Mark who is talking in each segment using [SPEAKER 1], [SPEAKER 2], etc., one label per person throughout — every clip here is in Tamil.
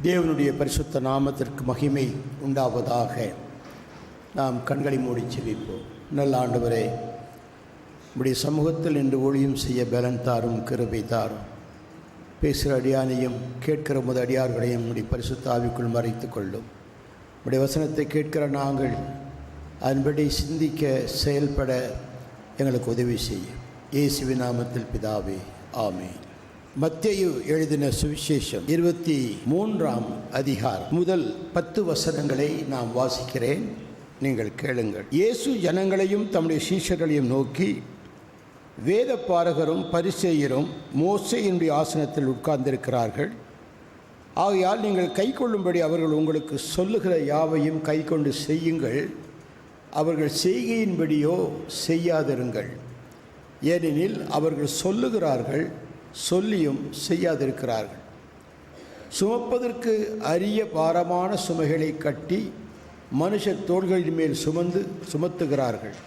[SPEAKER 1] தேவனுடைய பரிசுத்த நாமத்திற்கு மகிமை உண்டாவதாக. நாம் கண்களை மூடி செபிப்போம். நல்ல ஆண்டவரே, உம்முடைய சமூகத்தில் இன்று ஊழியம் செய்ய பலன் தாரும், கிருபை தாரும். பேசுகிற அடியானையும் கேட்கிற முத அடியார்களையும் உம்முடைய பரிசுத்த ஆவிக்குள் மறைத்து கொள்ளும். உம்முடைய வசனத்தை கேட்கிற நாங்கள் அதன்படி சிந்திக்க செயல்பட எங்களுக்கு உதவி செய்யும். இயேசுவின் நாமத்தில் பிதாவே, ஆமென். மத்தேயு எழுதின சுவிசேஷம் 23ஆம் அதிகாரம் முதல் 10 வசனங்களை நாம் வாசிக்கிறேன். நீங்கள் கேளுங்கள். இயேசு ஜனங்களையும் தம்முடைய சீஷர்களையும் நோக்கி, வேத பாரகரும் பரிசேயரும் மோசேயினுடைய ஆசனத்தில் உட்கார்ந்திருக்கிறார்கள். ஆகையால் நீங்கள் கை கொள்ளும்படி அவர்கள் உங்களுக்கு சொல்லுகிற யாவையும் கை கொண்டு செய்யுங்கள். அவர்கள் செய்கையின்படியோ செய்யாதிருங்கள். ஏனெனில் அவர்கள் சொல்லுகிறார்கள், சொல்லியும் செய்யாதிருக்கிறார்கள். சுமப்பதற்கு அரிய பாரமான சுமைகளை கட்டி மனுஷர் தோள்களின் மேல் சுமத்துகிறார்கள்.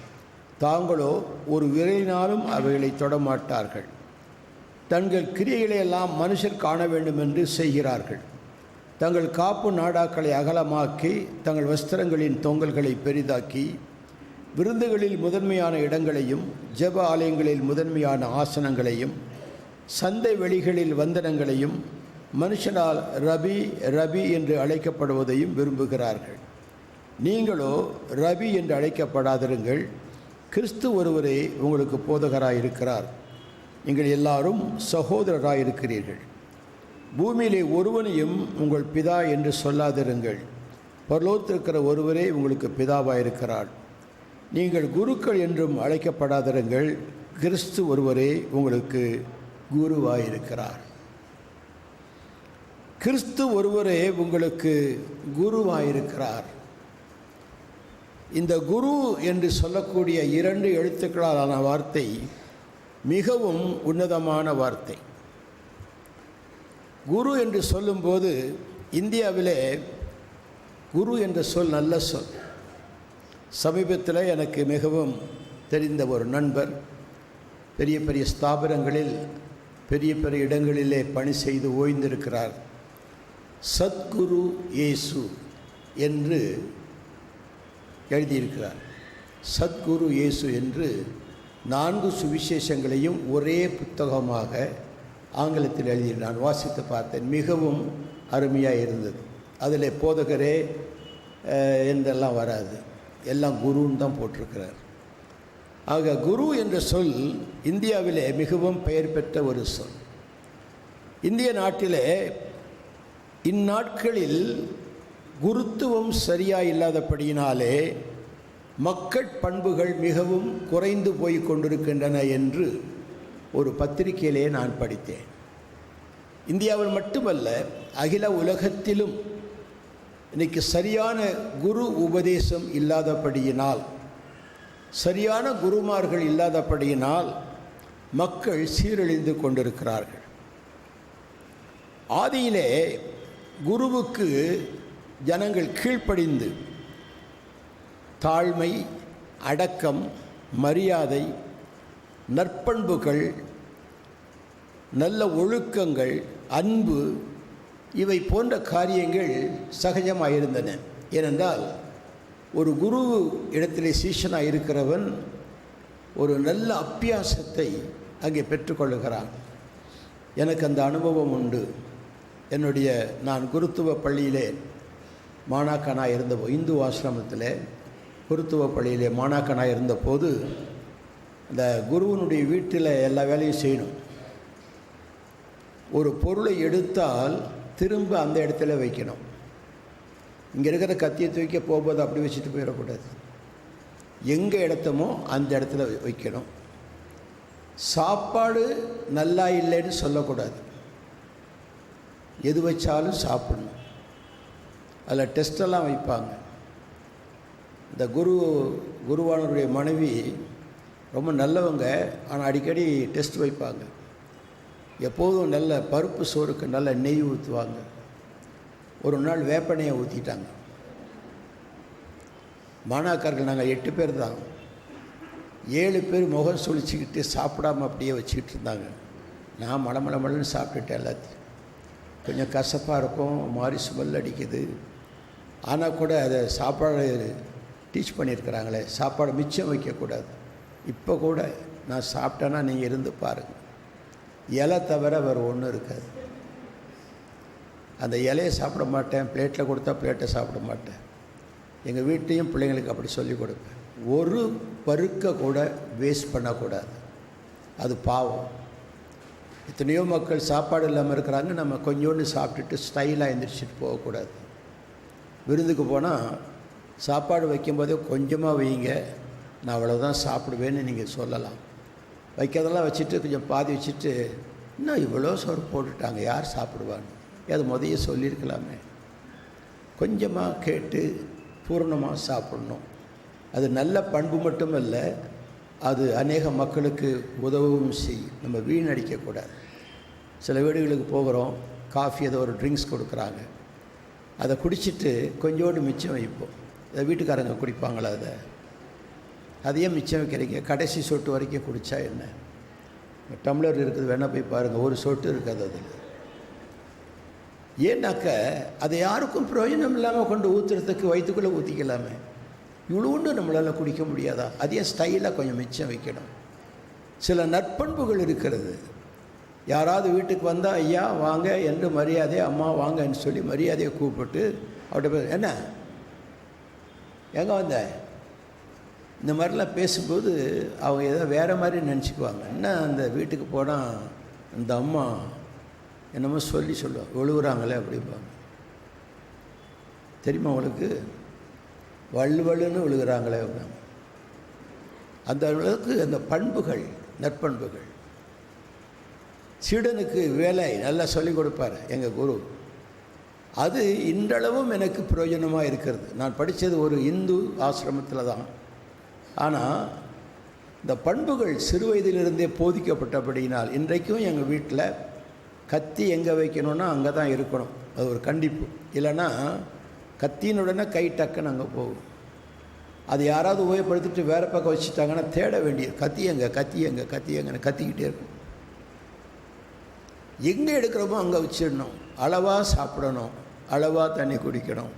[SPEAKER 1] தாங்களோ ஒரு விரலினாலும் அவைகளை தொடமாட்டார்கள். தங்கள் கிரியைகளையெல்லாம் மனுஷர் காண வேண்டும் என்று செய்கிறார்கள். தங்கள் காப்பு நாடாக்களை அகலமாக்கி தங்கள் வஸ்திரங்களின் தொங்கல்களை பெரிதாக்கி விருந்துகளில் முதன்மையான இடங்களையும் ஜெப ஆலயங்களில் முதன்மையான ஆசனங்களையும் சந்தை வெளிகளில் வந்தனங்களையும் மனுஷனால் ரபி ரபி என்று அழைக்கப்படுவதையும் விரும்புகிறார்கள். நீங்களோ ரபி என்று அழைக்கப்படாதிருங்கள், கிறிஸ்து ஒருவரே உங்களுக்கு போதகராயிருக்கிறார். நீங்கள் எல்லாரும் சகோதரராயிருக்கிறீர்கள். பூமியிலே ஒருவனையும் உங்கள் பிதா என்று சொல்லாதிருங்கள், பரலோகத்திலிருக்கிற ஒருவரே உங்களுக்கு பிதாவாயிருக்கிறார். நீங்கள் குருக்கள் என்றும் அழைக்கப்படாதிருங்கள், கிறிஸ்து ஒருவரே உங்களுக்கு குருவாயிருக்கிறார். கிறிஸ்து ஒருவரே உங்களுக்கு குருவாயிருக்கிறார். இந்த குரு என்று சொல்லக்கூடிய 2 எழுத்துக்களாலான வார்த்தை மிகவும் உன்னதமான வார்த்தை. குரு என்று சொல்லும்போது இந்தியாவிலே குரு என்ற சொல் நல்ல சொல். சமீபத்தில் எனக்கு மிகவும் தெரிந்த ஒரு நண்பர் பெரிய பெரிய ஸ்தாபனங்களில் பெரிய பெரிய இடங்களிலே பணி செய்து ஓய்ந்திருக்கிறார். சத்குரு இயேசு என்று எழுதியிருக்கிறார். சத்குரு இயேசு என்று 4 சுவிசேஷங்களையும் ஒரே புத்தகமாக ஆங்கிலத்தில் எழுதி நான் வாசித்து பார்த்தேன். மிகவும் அருமையாக இருந்தது. அதில் போதகரே என்றெல்லாம் வராது, எல்லாம் குருன்னு தான் போட்டிருக்கிறார். ஆக குரு என்ற சொல் இந்தியாவிலே மிகவும் பெயர் பெற்ற ஒரு சொல். இந்திய நாட்டிலே இந்நாட்களில் குருத்துவம் சரியாக இல்லாதபடியினாலே மக்கள் பண்புகள் மிகவும் குறைந்து போய் கொண்டிருக்கின்றன என்று ஒரு பத்திரிகையிலே நான் படித்தேன். இந்தியாவில் மட்டுமல்ல, அகில உலகத்திலும் இன்றைக்கு சரியான குரு உபதேசம் இல்லாதபடியினால், சரியான குருமார்கள் இல்லாதபடியினால் மக்கள் சீரழிந்து கொண்டிருக்கிறார்கள். ஆதியிலே குருவுக்கு ஜனங்கள் கீழ்ப்படிந்து தாழ்மை, அடக்கம், மரியாதை, நற்பண்புகள், நல்ல ஒழுக்கங்கள், அன்பு, இவை போன்ற காரியங்கள் சகஜமாக இருந்தன. ஏனென்றால் ஒரு குரு இடத்திலே சீஷனாக இருக்கிறவன் ஒரு நல்ல அப்பியாசத்தை அங்கே பெற்றுக்கொள்ளுகிறான். எனக்கு அந்த அனுபவம் உண்டு. நான் குருத்துவ பள்ளியிலே மாணாக்கனாக இருந்தபோது, இந்து ஆசிரமத்தில் குருத்துவ பள்ளியிலே மாணாக்கனாக இருந்தபோது அந்த குருவனுடைய வீட்டில் எல்லா வேலையும் செய்யணும். ஒரு பொருளை எடுத்தால் திரும்ப அந்த இடத்துல வைக்கணும். இங்கே இருக்கிற கத்தியை தூக்கி போகும்போது அப்படி வச்சுட்டு போயிடக்கூடாது. எங்கே இடத்தமோ அந்த இடத்துல வைக்கணும். சாப்பாடு நல்லா இல்லைன்னு சொல்லக்கூடாது. எது வச்சாலும் சாப்பிடணும். அதில் டெஸ்டெல்லாம் வைப்பாங்க. இந்த குருவானவருடைய மனைவி ரொம்ப நல்லவங்க, ஆனால் அடிக்கடி டெஸ்ட் வைப்பாங்க. எப்போதும் நல்ல பருப்பு சோறுக்கு நல்ல நெய் ஊற்றுவாங்க. ஒரு நாள் வேப்பெண்ணையை ஊற்றிட்டாங்க. மாணாக்கர்கள் நாங்கள் 8 பேர் தான். 7 பேர் முகம் சுழிச்சிக்கிட்டு சாப்பிடாமல் அப்படியே வச்சுக்கிட்டு இருந்தாங்க. நான் மடமடமடன்னு சாப்பிட்டுட்டேன் எல்லாத்தையும். கொஞ்சம் கசப்பாக இருக்கும், மாதிரி ஸ்மெல் அடிக்குது. ஆனால் கூட அதை சாப்பாடு டீச் பண்ணியிருக்கிறாங்களே, சாப்பாடு மிச்சம் வைக்கக்கூடாது. இப்போ கூட நான் சாப்பிட்டேன்னா நீங்கள் இருந்து பாருங்கள், இலை தவிர வேறு ஒன்றும் இருக்காது. அந்த இலையை சாப்பிட மாட்டேன், பிளேட்டில் கொடுத்தா பிளேட்டை சாப்பிட மாட்டேன். எங்கள் வீட்டையும் பிள்ளைங்களுக்கு அப்படி சொல்லிக் கொடுப்பேன். ஒரு பருக்க கூட வேஸ்ட் பண்ணக்கூடாது, அது பாவம். எத்தனையோ மக்கள் சாப்பாடு இல்லாமல் இருக்கிறாங்க, நம்ம கொஞ்சோண்டு சாப்பிட்டுட்டு ஸ்டைலாக எழுந்திரிச்சிட்டு போகக்கூடாது. விருந்துக்கு போனால் சாப்பாடு வைக்கும்போதே கொஞ்சமாக வைங்க, நான் அவ்வளோதான் சாப்பிடுவேன்னு நீங்கள் சொல்லலாம். வைக்கிறதெல்லாம் வச்சுட்டு கொஞ்சம் பாதி வச்சுட்டு இன்னும் இவ்வளோ சோறு போட்டுட்டாங்க, யார் சாப்பிடுவான்னு அது முதல்ல சொல்லியிருக்கலாமே. கொஞ்சமாக கேட்டு பூர்ணமாக சாப்பிடணும். அது நல்ல பண்பு மட்டுமல்ல, அது அநேக மக்களுக்கு உதவும் செய்யும். நம்ம வீணடிக்கக்கூடாது. சில வீடுகளுக்கு போகிறோம், காஃபி ஏதோ ஒரு ட்ரிங்க்ஸ் கொடுக்குறாங்க, அதை குடிச்சிட்டு கொஞ்சோண்டு மிச்சம் வைப்போம். அதை வீட்டுக்காரங்க குடிப்பாங்களா? அதையே மிச்சம் வைக்கிறீங்க, கடைசி சொட்டு வரைக்கும் குடித்தா என்ன? டம்ளர் இருக்குது, வேணால் போய் பாருங்கள், ஒரு சொட்டு இருக்காது அதில். ஏன்னாக்க அதை யாருக்கும் பிரயோஜனம் இல்லாமல் கொண்டு ஊற்றுறதுக்கு வயிற்றுக்குள்ளே ஊற்றிக்கலாமே. இவ்வளோண்டு நம்மளால் குடிக்க முடியாதா? அதே ஸ்டைலாக கொஞ்சம் மிச்சம் வைக்கணும். சில நற்பண்புகள் இருக்கிறது. யாராவது வீட்டுக்கு வந்தால் ஐயா வாங்க என்று மரியாதை, அம்மா வாங்கன்னு சொல்லி மரியாதையை கூப்பிட்டு அவர்கிட்ட என்ன எங்கே வந்த இந்த மாதிரிலாம் பேசும்போது அவங்க ஏதோ வேறு மாதிரி நினச்சிக்குவாங்க. என்ன அந்த வீட்டுக்கு போனால் அந்த அம்மா என்னமோ சொல்லுவாங்க, ஒழுகுறாங்களே அப்படிம்பாங்க. தெரியுமா உங்களுக்கு? வள்ளுவள்ளுன்னு விழுகிறாங்களே அப்படின்னா அந்த அளவுக்கு அந்த பண்புகள், நற்பண்புகள். சீடனுக்கு வேலை நல்லா சொல்லிக் கொடுப்பார் எங்கள் குரு. அது இன்றளவும் எனக்கு பிரயோஜனமாக இருக்கிறது. நான் படித்தது ஒரு இந்து ஆசிரமத்தில் தான். ஆனால் இந்த பண்புகள் சிறு வயதிலிருந்தே போதிக்கப்பட்டபடியினால் இன்றைக்கும் எங்கள் வீட்டில் கத்தி எங்கே வைக்கணுன்னா அங்கே தான் இருக்கணும். அது ஒரு கண்டிப்பு. இல்லைன்னா கத்தினுடனே கை டக்குன்னு அங்கே போகும். அது யாராவது உபயோகப்படுத்திட்டு வேறு பக்கம் வச்சுட்டாங்கன்னா தேட வேண்டியது, கத்தி எங்கே எங்கன்னு கத்திக்கிட்டே இருக்கும். எங்கே எடுக்கிறோமோ அங்கே வச்சிடணும். அளவாக சாப்பிடணும், அளவாக தண்ணி குடிக்கணும்,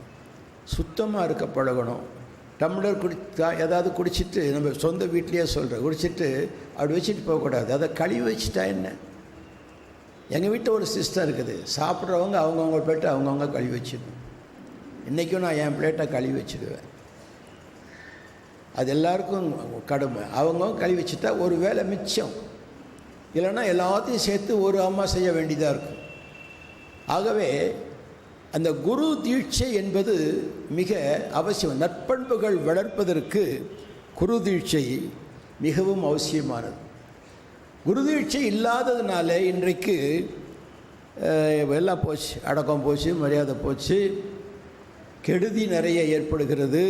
[SPEAKER 1] சுத்தமாக இருக்க பழகணும். டம்ளர் குடித்தா ஏதாவது குடிச்சிட்டு நம்ம சொந்த வீட்லேயே சொல்கிறேன், குடிச்சிட்டு அப்படி வச்சுட்டு போகக்கூடாது. அதை கழுவி வச்சுட்டா என்ன? எங்கள் வீட்டில் ஒரு சிஸ்டம் இருக்குது, சாப்பிட்றவங்க அவங்கவுங்க பிளேட்டை அவங்கவுங்க கழுவி வச்சிடணும். இன்றைக்கும் நான் என் பிளேட்டை கழுவி வச்சுடுவேன். அது எல்லாருக்கும் கடுமை. அவங்கவுங்க கழுவி வச்சுட்டா ஒரு வேலை மிச்சம். இல்லைன்னா எல்லாத்தையும் சேர்த்து ஒரு அம்மா செய்ய வேண்டியதாக இருக்கும். ஆகவே அந்த குரு தீட்சை என்பது மிக அவசியம். நற்பண்புகள் வளர்ப்பதற்கு குரு தீட்சை மிகவும் அவசியமானது. குரு தீட்சை இல்லாததுனால இன்றைக்கு எல்லாம் போச்சு, அடக்கம் போச்சு, மரியாதை போச்சு, கெடுதி நிறைய ஏற்படுகிறது.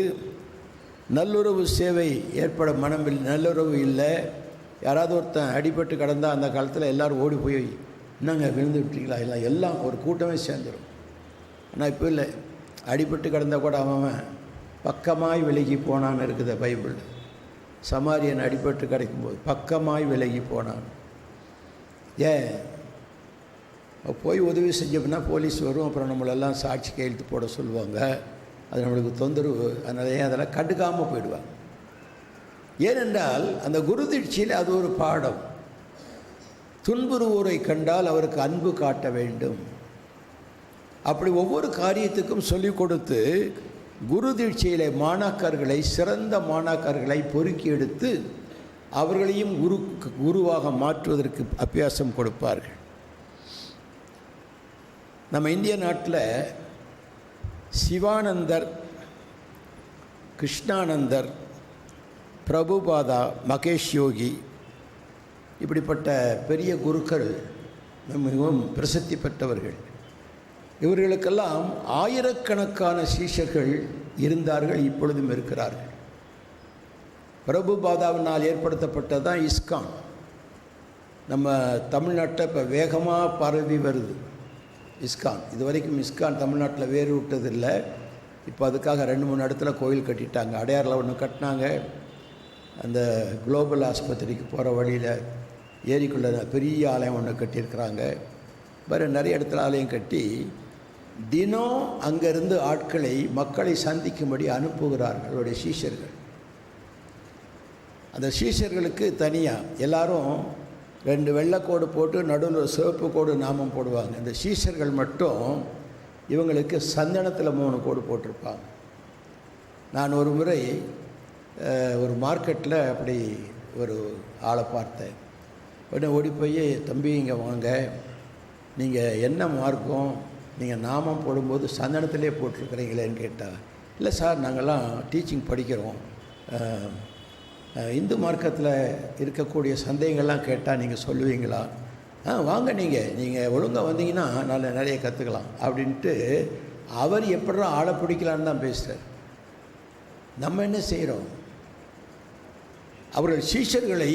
[SPEAKER 1] நல்லுறவு சேவை ஏற்பட மனமில்லை, நல்லுறவு இல்லை. யாராவது ஒருத்தன் அடிபட்டு கிடந்தால் அந்த காலத்தில் எல்லோரும் ஓடி போய் என்னங்க விழுந்து விட்டீங்களா, எல்லாம் ஒரு கூட்டமே சேர்ந்துடும். ஆனால் இப்போ இல்லை, அடிபட்டு கிடந்தால் கூட அவன் பக்கமாய் விலகி போனான்னு இருக்குது பைபிள். சமாரியன் அடிபட்டு கிடைக்கும்போது பக்கமாய் விலகி போனான். ஏன்? போய் உதவி செஞ்சோம்னா போலீஸ் வரும், அப்புறம் நம்மளெல்லாம் சாட்சி கையெழுத்து போட சொல்லுவாங்க, அது நம்மளுக்கு தொந்தரவு. அதனால அதெல்லாம் கண்டுக்காமல் போயிடுவாங்க. ஏனென்றால் அந்த குரு தீட்சையில் அது ஒரு பாடம். துன்புறுவோரை கண்டால் அவருக்கு அன்பு காட்ட வேண்டும். அப்படி ஒவ்வொரு காரியத்துக்கும் சொல்லிக் கொடுத்து குரு தீட்சையிலே மாணாக்கர்களை, சிறந்த மாணாக்கர்களை பொறுக்கி எடுத்து அவர்களையும் குருவாக மாற்றுவதற்கு அபியாசம் கொடுப்பார்கள். நம்ம இந்திய நாட்டில் சிவானந்தர், கிருஷ்ணானந்தர், பிரபுபாதா, மகேஷ் யோகி, இப்படிப்பட்ட பெரிய குருக்கள் மிகவும் பிரசித்தி பெற்றவர்கள். இவர்களுக்கெல்லாம் ஆயிரக்கணக்கான சீஷர்கள் இருந்தார்கள், இப்பொழுதும் இருக்கிறார்கள். பிரபுபாதாவினால் ஏற்படுத்தப்பட்டது தான் இஸ்கான். நம்ம தமிழ்நாட்டை இப்போ வேகமாக பரவி வருது இஸ்கான். இது வரைக்கும் இஸ்கான் தமிழ்நாட்டில் வேறு விட்டதில்லை. இப்போ அதுக்காக 2-3 இடத்துல கோயில் கட்டிட்டாங்க. அடையாறில் ஒன்று கட்டினாங்க, அந்த குளோபல் ஆஸ்பத்திரிக்கு போகிற வழியில் ஏரிக்குள்ள பெரிய ஆலயம் ஒன்று கட்டியிருக்கிறாங்க. வேறு நிறைய இடத்துல ஆலயம் கட்டி தினம் அங்கேருந்து ஆட்களை மக்களை சந்திக்கும்படி அனுப்புகிறார்கள் அவருடைய சீஷர்கள். அந்த சீஷர்களுக்கு தனியாக எல்லாரும் 2 வெள்ளைக்கோடு போட்டு நடுவில் சிவப்பு கோடு நாமம் போடுவாங்க. இந்த சீஷர்கள் மட்டும் இவங்களுக்கு சந்தனத்தில் 3 கோடு போட்டிருப்பாங்க. நான் ஒரு முறை ஒரு மார்க்கெட்டில் அப்படி ஒரு ஆளை பார்த்தேன். உடனே ஓடி போய், தம்பி இங்கே வாங்க, நீங்கள் என்ன மார்க்கம், நீங்கள் நாமம் போடும்போது சந்தனத்திலே போட்டிருக்கிறீங்களேன்னு கேட்டால், இல்லை சார் நாங்கள்லாம் டீச்சிங் படிக்கிறோம், இந்து மார்க்கத்தில் இருக்கக்கூடிய சந்தேகங்கள்லாம் கேட்டால் நீங்கள் சொல்லுவீங்களா? வாங்க, நீங்கள் ஒழுங்காக வந்தீங்கன்னா நிறைய கற்றுக்கலாம் அப்படின்ட்டு அவர் எப்படா ஆளை பிடிக்கலான்னு தான் பேசுகிறார். நம்ம என்ன செய்கிறோம்? அவர்கள் சீஷர்களை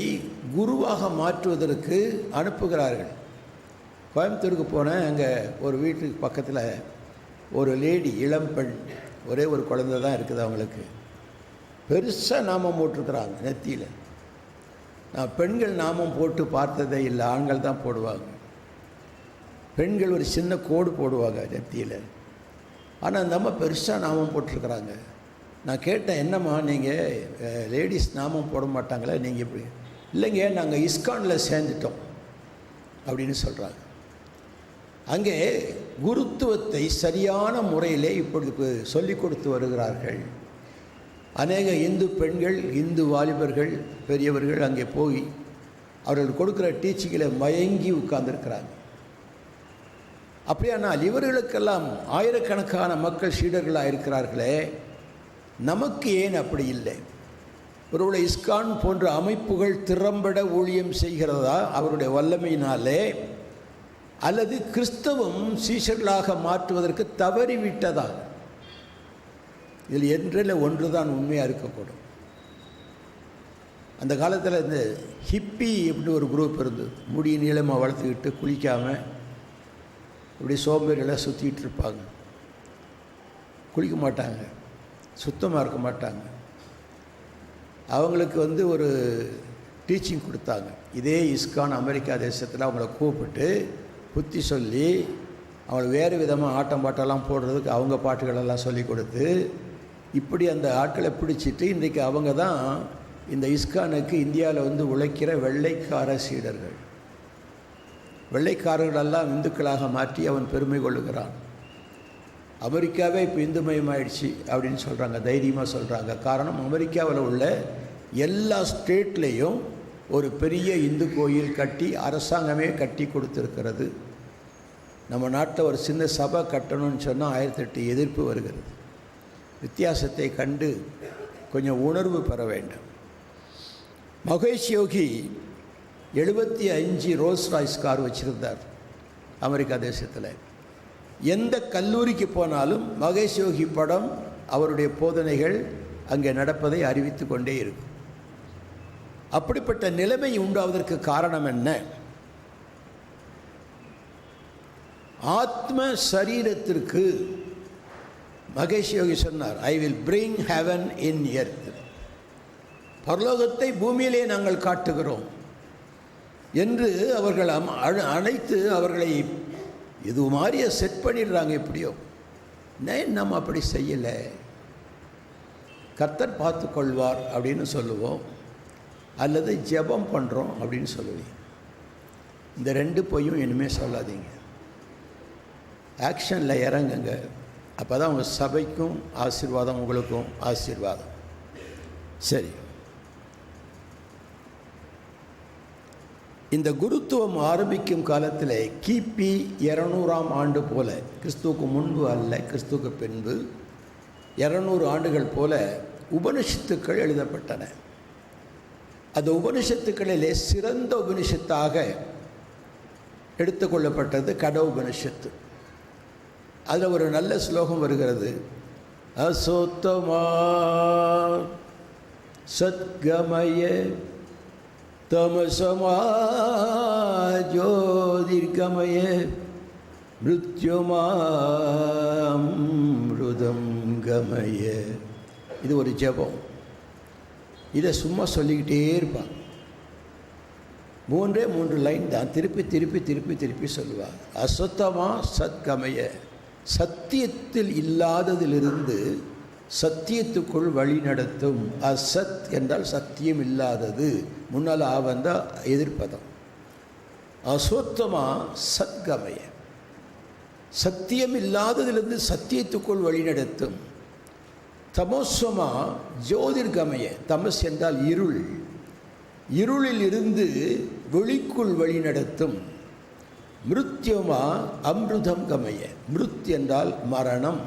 [SPEAKER 1] குருவாக மாற்றுவதற்கு அனுப்புகிறார்கள். கோயம்புத்தூருக்கு போனேன். அங்கே ஒரு வீட்டுக்கு பக்கத்தில் ஒரு லேடி, இளம்பெண், ஒரே ஒரு குழந்தை தான் இருக்குது அவங்களுக்கு. பெருசாக நாமம் போட்டிருக்கிறாங்க நெத்தியில். நான் பெண்கள் நாமம் போட்டு பார்த்ததே இல்லை, ஆண்கள் தான் போடுவாங்க. பெண்கள் ஒரு சின்ன கோடு போடுவாங்க நெத்தியில். ஆனால் அந்த அம்மா பெருசாக நாமம் போட்டிருக்கிறாங்க. நான் கேட்டேன், என்னம்மா நீங்கள் லேடிஸ் நாமம் போட மாட்டாங்களே, நீங்கள் இப்படி? இல்லைங்க, நாங்கள் இஸ்கானில் சேர்ந்துட்டோம் அப்படின்னு சொல்கிறாங்க. அங்கே குருத்துவத்தை சரியான முறையிலே இப்பொழுது சொல்லிக் கொடுத்து வருகிறார்கள். அநேக இந்து பெண்கள், இந்து வாலிபர்கள், பெரியவர்கள் அங்கே போய் அவர்கள் கொடுக்குற டீச்சிங்கில் மயங்கி உட்கார்ந்துருக்கிறாங்க. அப்படியானால் இவர்களுக்கெல்லாம் ஆயிரக்கணக்கான மக்கள் சீடர்களாக இருக்கிறார்களே, நமக்கு ஏன் அப்படி இல்லை? ஒருவேளை இஸ்கான் போன்ற அமைப்புகள் திறம்பட ஊழியம் செய்கிறதா அவருடைய வல்லமையினாலே, அல்லது கிறிஸ்தவம் சீஷர்களாக மாற்றுவதற்கு தவறிவிட்டதா? இதில் என்றில் ஒன்று தான் உண்மையாக இருக்கக்கூடும். அந்த காலத்தில் இந்த ஹிப்பி அப்படின்னு ஒரு குரூப் இருந்தது. முடி நீளமாக வளர்த்துக்கிட்டு குளிக்காமல் இப்படி சோம்பேறிகளை சுற்றிட்டு இருப்பாங்க. குளிக்க மாட்டாங்க, சுத்தமாக இருக்க மாட்டாங்க. அவங்களுக்கு ஒரு டீச்சிங் கொடுத்தாங்க. இதே இஸ்கான் அமெரிக்கா தேசத்தில் அவங்கள கூப்பிட்டு புத்தி சொல்லி அவங்களுக்கு வேறு விதமாக ஆட்டம் பாட்டெல்லாம் போடுறதுக்கு அவங்க பாட்டுகளெல்லாம் சொல்லி கொடுத்து, இப்படி அந்த ஆட்களை பிடிச்சிட்டு இன்றைக்கி அவங்க தான் இந்த இஸ்கானுக்கு இந்தியாவில் உழைக்கிற வெள்ளைக்கார சீடர்கள். வெள்ளைக்காரர்களெல்லாம் இந்துக்களாக மாற்றி அவன் பெருமை கொள்ளுகிறான். அமெரிக்காவே இப்போ இந்துமயமாயிடுச்சு அப்படின்னு சொல்கிறாங்க, தைரியமாக சொல்கிறாங்க. காரணம், அமெரிக்காவில் உள்ள எல்லா ஸ்டேட்லேயும் ஒரு பெரிய இந்து கோயில் கட்டி அரசாங்கமே கட்டி கொடுத்துருக்கிறது. நம்ம நாட்டில் ஒரு சின்ன சபை கட்டணும்னு சொன்னால் 1008 எதிர்ப்பு வருகிறது. வித்தியாசத்தை கண்டு கொஞ்சம் உணர்வு பெற வேண்டும். மகேஷ் யோகி 75 ரோல்ஸ் ராய்ஸ் கார் வச்சுருந்தார் அமெரிக்கா தேசத்தில். எந்த கல்லூரிக்கு போனாலும் மகேஷ் யோகி படம், அவருடைய போதனைகள் அங்கே நடப்பதை அறிவித்து கொண்டே இருக்கும். அப்படிப்பட்ட நிலைமை உண்டாவதற்கு காரணம் என்ன? ஆத்ம சரீரத்திற்கு மகேஷ் யோகி சொன்னார், I will bring heaven in earth. பரலோகத்தை பூமியிலே நாங்கள் காட்டுகிறோம் என்று அவர்கள் அனைத்து அவர்களை இது மாதிரியே செட் பண்ணிடுறாங்க. எப்படியோ நம்ம அப்படி செய்யலை, கர்த்தர் பார்த்து கொள்வார் அப்படின்னு சொல்லுவோம், அல்லது ஜெபம் பண்ணுறோம் அப்படின்னு சொல்லுவீங்க. இந்த 2 பொய்யும் இனிமேல் சொல்லாதீங்க. ஆக்ஷனில் இறங்குங்க. அப்போ தான் உங்கள் சபைக்கும் ஆசீர்வாதம், உங்களுக்கும் ஆசீர்வாதம். சரி, இந்த குருத்துவம் ஆரம்பிக்கும் காலத்தில் கிபி 200ஆம் ஆண்டு போல, கிறிஸ்துவுக்கு முன்பு அல்ல, கிறிஸ்துவுக்கு பின்பு 200 ஆண்டுகள் போல உபனிஷத்துக்கள் எழுதப்பட்டன. அந்த உபனிஷத்துக்களிலே சிறந்த உபனிஷத்தாக எடுத்துக்கொள்ளப்பட்டது கட உபனிஷத்து. அதில் ஒரு நல்ல ஸ்லோகம் வருகிறது, அசோத்தமா சத்கமய தமசமா ஜோதிர்கமய மிருத்யுமாமிருதம் கமய. இது ஒரு ஜெபம். இதை சும்மா சொல்லிக்கிட்டே இருப்பாங்க. மூன்று லைன் தான், திருப்பி திருப்பி திருப்பி திருப்பி சொல்லுவாங்க. அசத்தமா சத்கமய, சத்தியத்தில் இல்லாததிலிருந்து சத்தியத்துக்குள் வழி நடத்தும். அசத் என்றால் சத்தியம் இல்லாதது, முன்னால் வந்த எதிர்ப்பதம். அசோத்தமா சத்கமய, சத்தியம் இல்லாததிலிருந்து சத்தியத்துக்குள் வழி நடத்தும். தமோஸ்வமா ஜோதிர்கமய, தமஸ் என்றால் இருள், இருளில் இருந்து வெளிக்குள் வழி நடத்தும். மிருத்யுமா அம்ருதம் கமய, மிருத் என்றால் மரணம்,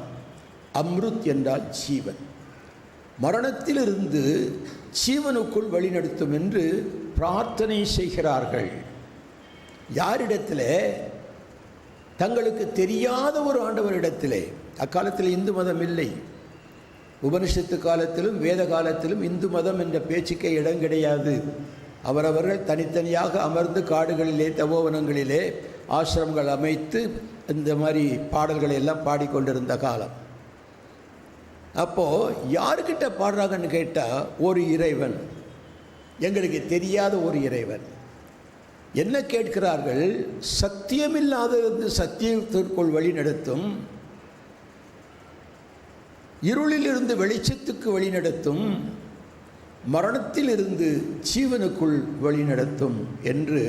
[SPEAKER 1] அம்ருத் என்றால் ஜீவன், மரணத்திலிருந்து ஜீவனுக்குள் வழிநடத்தும் என்று பிரார்த்தனை செய்கிறார்கள். யாரிடத்தில்? தங்களுக்கு தெரியாத ஒரு ஆண்டவரிடத்திலே. அக்காலத்தில் இந்து மதம் இல்லை. உபனிஷத்து காலத்திலும் வேத காலத்திலும் இந்து மதம் என்ற பேச்சுக்கே இடம் கிடையாது. அவரவர்கள் தனித்தனியாக அமர்ந்து காடுகளிலே தபோவனங்களிலே ஆசிரமங்கள் அமைத்து இந்த மாதிரி பாடல்களை எல்லாம் பாடிக்கொண்டிருந்த காலம். அப்போது யாருக்கிட்ட பாடுறாங்கன்னு கேட்டால், ஒரு இறைவன், எங்களுக்கு தெரியாத ஒரு இறைவன். என்ன கேட்கிறார்கள்? சத்தியமில்லாதிருந்து சத்தியத்திற்குள் வழி நடத்தும், இருளிலிருந்து வெளிச்சத்துக்கு வழி நடத்தும், மரணத்திலிருந்து ஜீவனுக்குள் வழி நடத்தும் என்று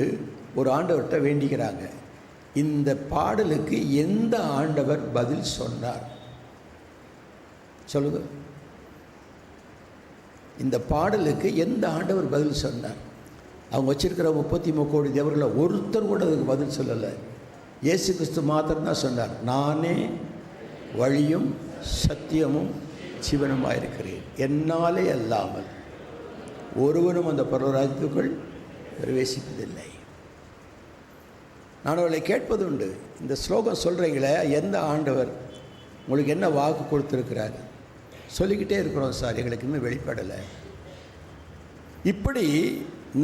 [SPEAKER 1] ஒரு ஆண்டவர்கிட்ட வேண்டிக்கிறாங்க. இந்த பாடலுக்கு எந்த ஆண்டவர் பதில் சொன்னார் சொல்லுங்க? இந்த பாடலுக்கு எந்த ஆண்டவர் பதில் சொன்னார்? அவங்க வச்சிருக்கிற 33 கோடி தேவர்களை ஒருத்தர் கூட அதுக்கு பதில் சொல்லலை. இயேசு கிறிஸ்து மாத்திரம்தான் சொன்னார், நானே வழியும் சத்தியமும் ஜீவனுமாக இருக்கிறேன், என்னாலே அல்லாமல் ஒருவனும் அந்த பரலோகத்துக்குள் பிரவேசிப்பதில்லை. நான் அவளை கேட்பது உண்டு, இந்த ஸ்லோகம் சொல்கிறீங்களே, எந்த ஆண்டவர் உங்களுக்கு என்ன வாக்கு கொடுத்துருக்கிறாரு? சொல்லிக்கிட்டே இருக்கிறோம் சார், எங்களுக்கு இன்னும் வெளிப்படலை. இப்படி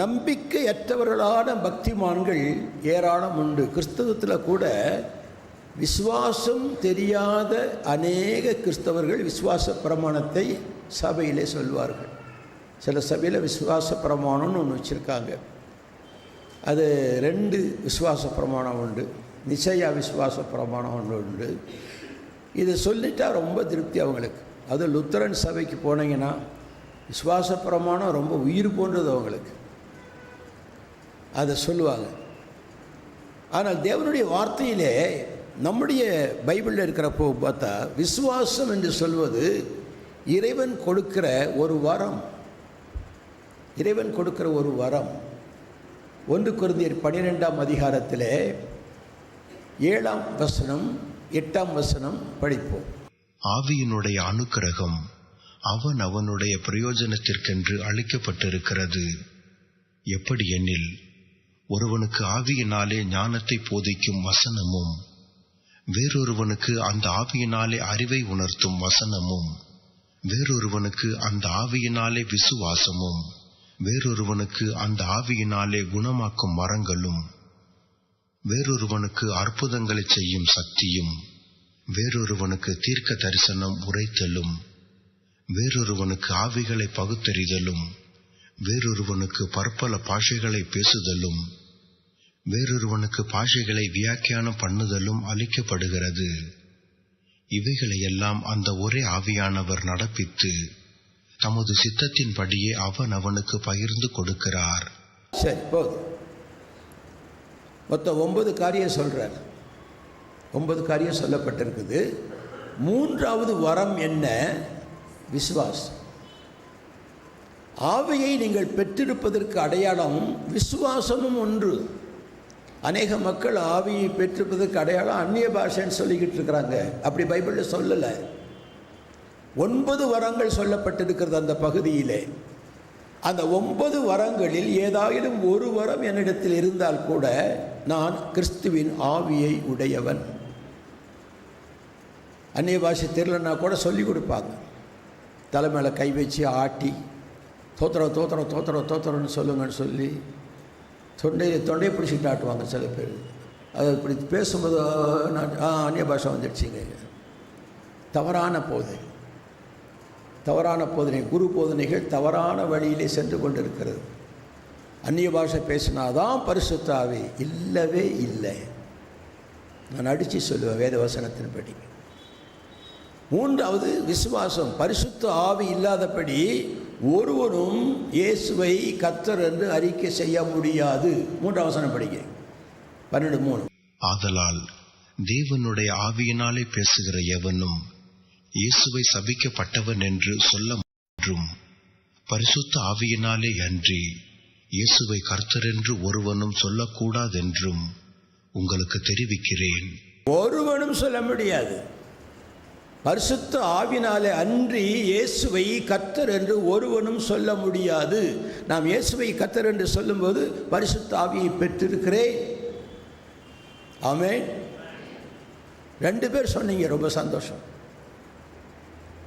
[SPEAKER 1] நம்பிக்கையற்றவர்களான பக்திமான்கள் ஏராளம் உண்டு. கிறிஸ்தவத்தில் கூட விசுவாசம் தெரியாத அநேக கிறிஸ்தவர்கள் விசுவாச பிரமாணத்தை சபையிலே சொல்வார்கள். சில சபையில் விசுவாச பிரமாணம்னு ஒன்று வச்சுருக்காங்க. அது 2 விசுவாச பிரமாணம் உண்டு. நிச்சயா விசுவாச பிரமாணம் ஒன்று உண்டு. இதை சொல்லிட்டா ரொம்ப திருப்தி அவங்களுக்கு. அது லுத்தரன் சபைக்கு போனீங்கன்னா விசுவாச பிரமாணம் ரொம்ப உயிர் போன்றது அவங்களுக்கு, அதை சொல்லுவாங்க. ஆனால் தேவனுடைய வார்த்தையிலே நம்முடைய பைபிளில் இருக்கிறப்போ பார்த்தா, விசுவாசம் என்று சொல்வது இறைவன் கொடுக்கிற ஒரு வரம். இறைவன் கொடுக்கிற ஒரு வரம். 1 கொரிந்தியர் 12ஆம் அதிகாரத்தில் 7ஆம் வசனம் 8ஆம் வசனம் படிப்போம்.
[SPEAKER 2] ஆவியினுடைய அனுக்கிரகம் அவன் அவனுடைய பிரயோஜனத்திற்கென்று அளிக்கப்பட்டிருக்கிறது. எப்படி எனில், ஒருவனுக்கு ஆவியினாலே ஞானத்தை போதிக்கும் வசனமும், வேறொருவனுக்கு அந்த ஆவியினாலே அறிவை உணர்த்தும் வசனமும், வேறொருவனுக்கு அந்த ஆவியினாலே விசுவாசமும், வேறொருவனுக்கு அந்த ஆவியினாலே குணமாக்கும் மரங்களும், வேறொருவனுக்கு அற்புதங்களை செய்யும் சக்தியும், வேறொருவனுக்கு தீர்க்க தரிசனம் உரைத்தலும், வேறொருவனுக்கு ஆவிகளை பகுத்தறிதலும், வேறொருவனுக்கு பற்பல பாஷைகளை பேசுதலும், வேறொருவனுக்கு பாஷைகளை வியாக்கியானம் பண்ணுதலும் அளிக்கப்படுகிறது. இவைகளையெல்லாம் அந்த ஒரே ஆவியானவர் நடப்பித்து தமது சித்தத்தின்படியே அவன் அவனுக்கு பகிர்ந்து கொடுக்கிறார்.
[SPEAKER 1] சரி, போதும். மொத்தம் 9 காரியம் சொல்கிறார். 9 காரியம் சொல்லப்பட்டிருக்குது. 3வது வரம் என்ன? விசுவாசம். ஆவியை நீங்கள் பெற்றிருப்பதற்கு அடையாளம் விசுவாசமும் ஒன்று. அநேக மக்கள் ஆவியை பெற்றிருப்பதற்கு அடையாளம் அந்நிய பாஷைன்னு சொல்லிக்கிட்டு இருக்கிறாங்க. அப்படி பைபிளில் சொல்லலை. 9 வரங்கள் சொல்லப்பட்டிருக்கிறது அந்த பகுதியிலே. அந்த 9 வரங்களில் ஏதாயிலும் ஒரு வரம் என்னிடத்தில் இருந்தால் கூட நான் கிறிஸ்துவின் ஆவியை உடையவன். அந்நிய பாஷை தெரியலன்னா கூட சொல்லி கொடுப்பாங்க. தலைமையில கை வச்சு ஆட்டி தோத்திரம் தோத்திரம் தோத்திரம் தோத்திரம்னு சொல்லுங்கன்னு சொல்லி தொண்டையை பிடிச்சிட்டு ஆட்டுவாங்க சில பேர். அது இப்படி பேசும்போது நான் அந்நிய பாஷை வந்துடுச்சிங்க. தவறான போதனை குரு போதனைகள் தவறான வழியிலே சென்று கொண்டிருக்கிறது. அந்நிய பாஷை பேசினாதான் பரிசுத்த ஆவி. இல்லவே இல்லை. நான் அடித்து சொல்லுவேன் வேத வசனத்தின்படி. மூன்றாவது விசுவாசம். பரிசுத்த ஆவி இல்லாதபடி ஒருவரும் இயேசுவை கர்த்தர் என்று அறிக்கை செய்ய முடியாது. மூன்றாம் வசனம் படிங்க, 12:3.
[SPEAKER 2] ஆதலால் தேவனுடைய ஆவியினாலே பேசுகிற எவனும் இயேசுவை சபிக்கப்பட்டவன் என்று சொல்ல மற்றும் பரிசுத்த ஆவியினாலே அன்றி இயேசுவை கர்த்தர் என்று ஒருவனும் சொல்லக்கூடாதென்றும் உங்களுக்கு தெரிவிக்கிறேன்.
[SPEAKER 1] ஒருவனும் சொல்ல முடியாது. பரிசுத்த ஆவினாலே அன்றி இயேசுவை கர்த்தர் என்று ஒருவனும் சொல்ல முடியாது. நாம் இயேசுவை கர்த்தர் என்று சொல்லும்போது பரிசுத்த ஆவியை பெற்றிருக்கிறேன். ஆமென். 2 பேர் சொன்னீங்க, ரொம்ப சந்தோஷம்.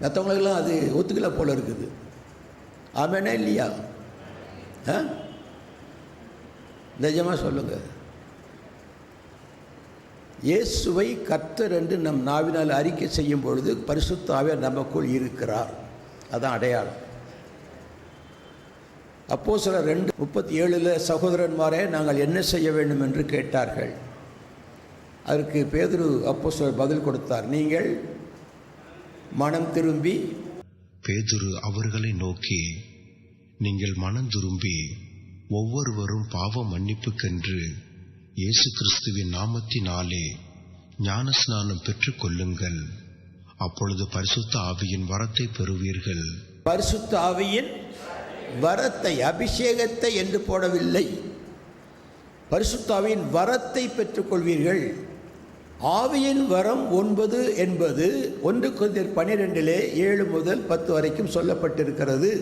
[SPEAKER 1] மற்றவங்களுக்கெல்லாம் அது ஒத்துக்கல போல இருக்குது. ஆமெனா இல்லையா? நிஜமாக சொல்லுங்க. இயேசுவை கர்த்தர் என்று நம் நாவினால் அறிக்கை செய்யும் பொழுது பரிசுத்த ஆவியார் நமக்குள் இருக்கிறார். அதான் அடையாளம். அப்போஸ்தலர் 2:37 சகோதரன்மாரே, நாங்கள் என்ன செய்ய வேண்டும் என்று கேட்டார்கள். அதற்கு பேதுரு அப்போஸ்தலர் பதில் கொடுத்தார், நீங்கள் மனம் திரும்பி.
[SPEAKER 2] பேதுரு அவர்களை நோக்கி, நீங்கள் மனம் திரும்பி ஒவ்வொருவரும் பாவ மன்னிப்புக்கென்று இயேசு கிறிஸ்துவின் நாமத்தினாலே ஞானஸ்நானம் பெற்றுக் கொள்ளுங்கள். அப்பொழுது பரிசுத்த ஆவியின் வரத்தை பெறுவீர்கள்.
[SPEAKER 1] பரிசுத்த ஆவியின் வரத்தை, அபிஷேகத்தை என்று போடவில்லை. பரிசுத்த ஆவியின் வரத்தை பெற்றுக்கொள்வீர்கள். ஆவியின் வரம் 9 என்பது 1 கொரிந்தியர் 12 7 முதல் 10 வரைக்கும் சொல்லப்பட்டிருக்கிறது.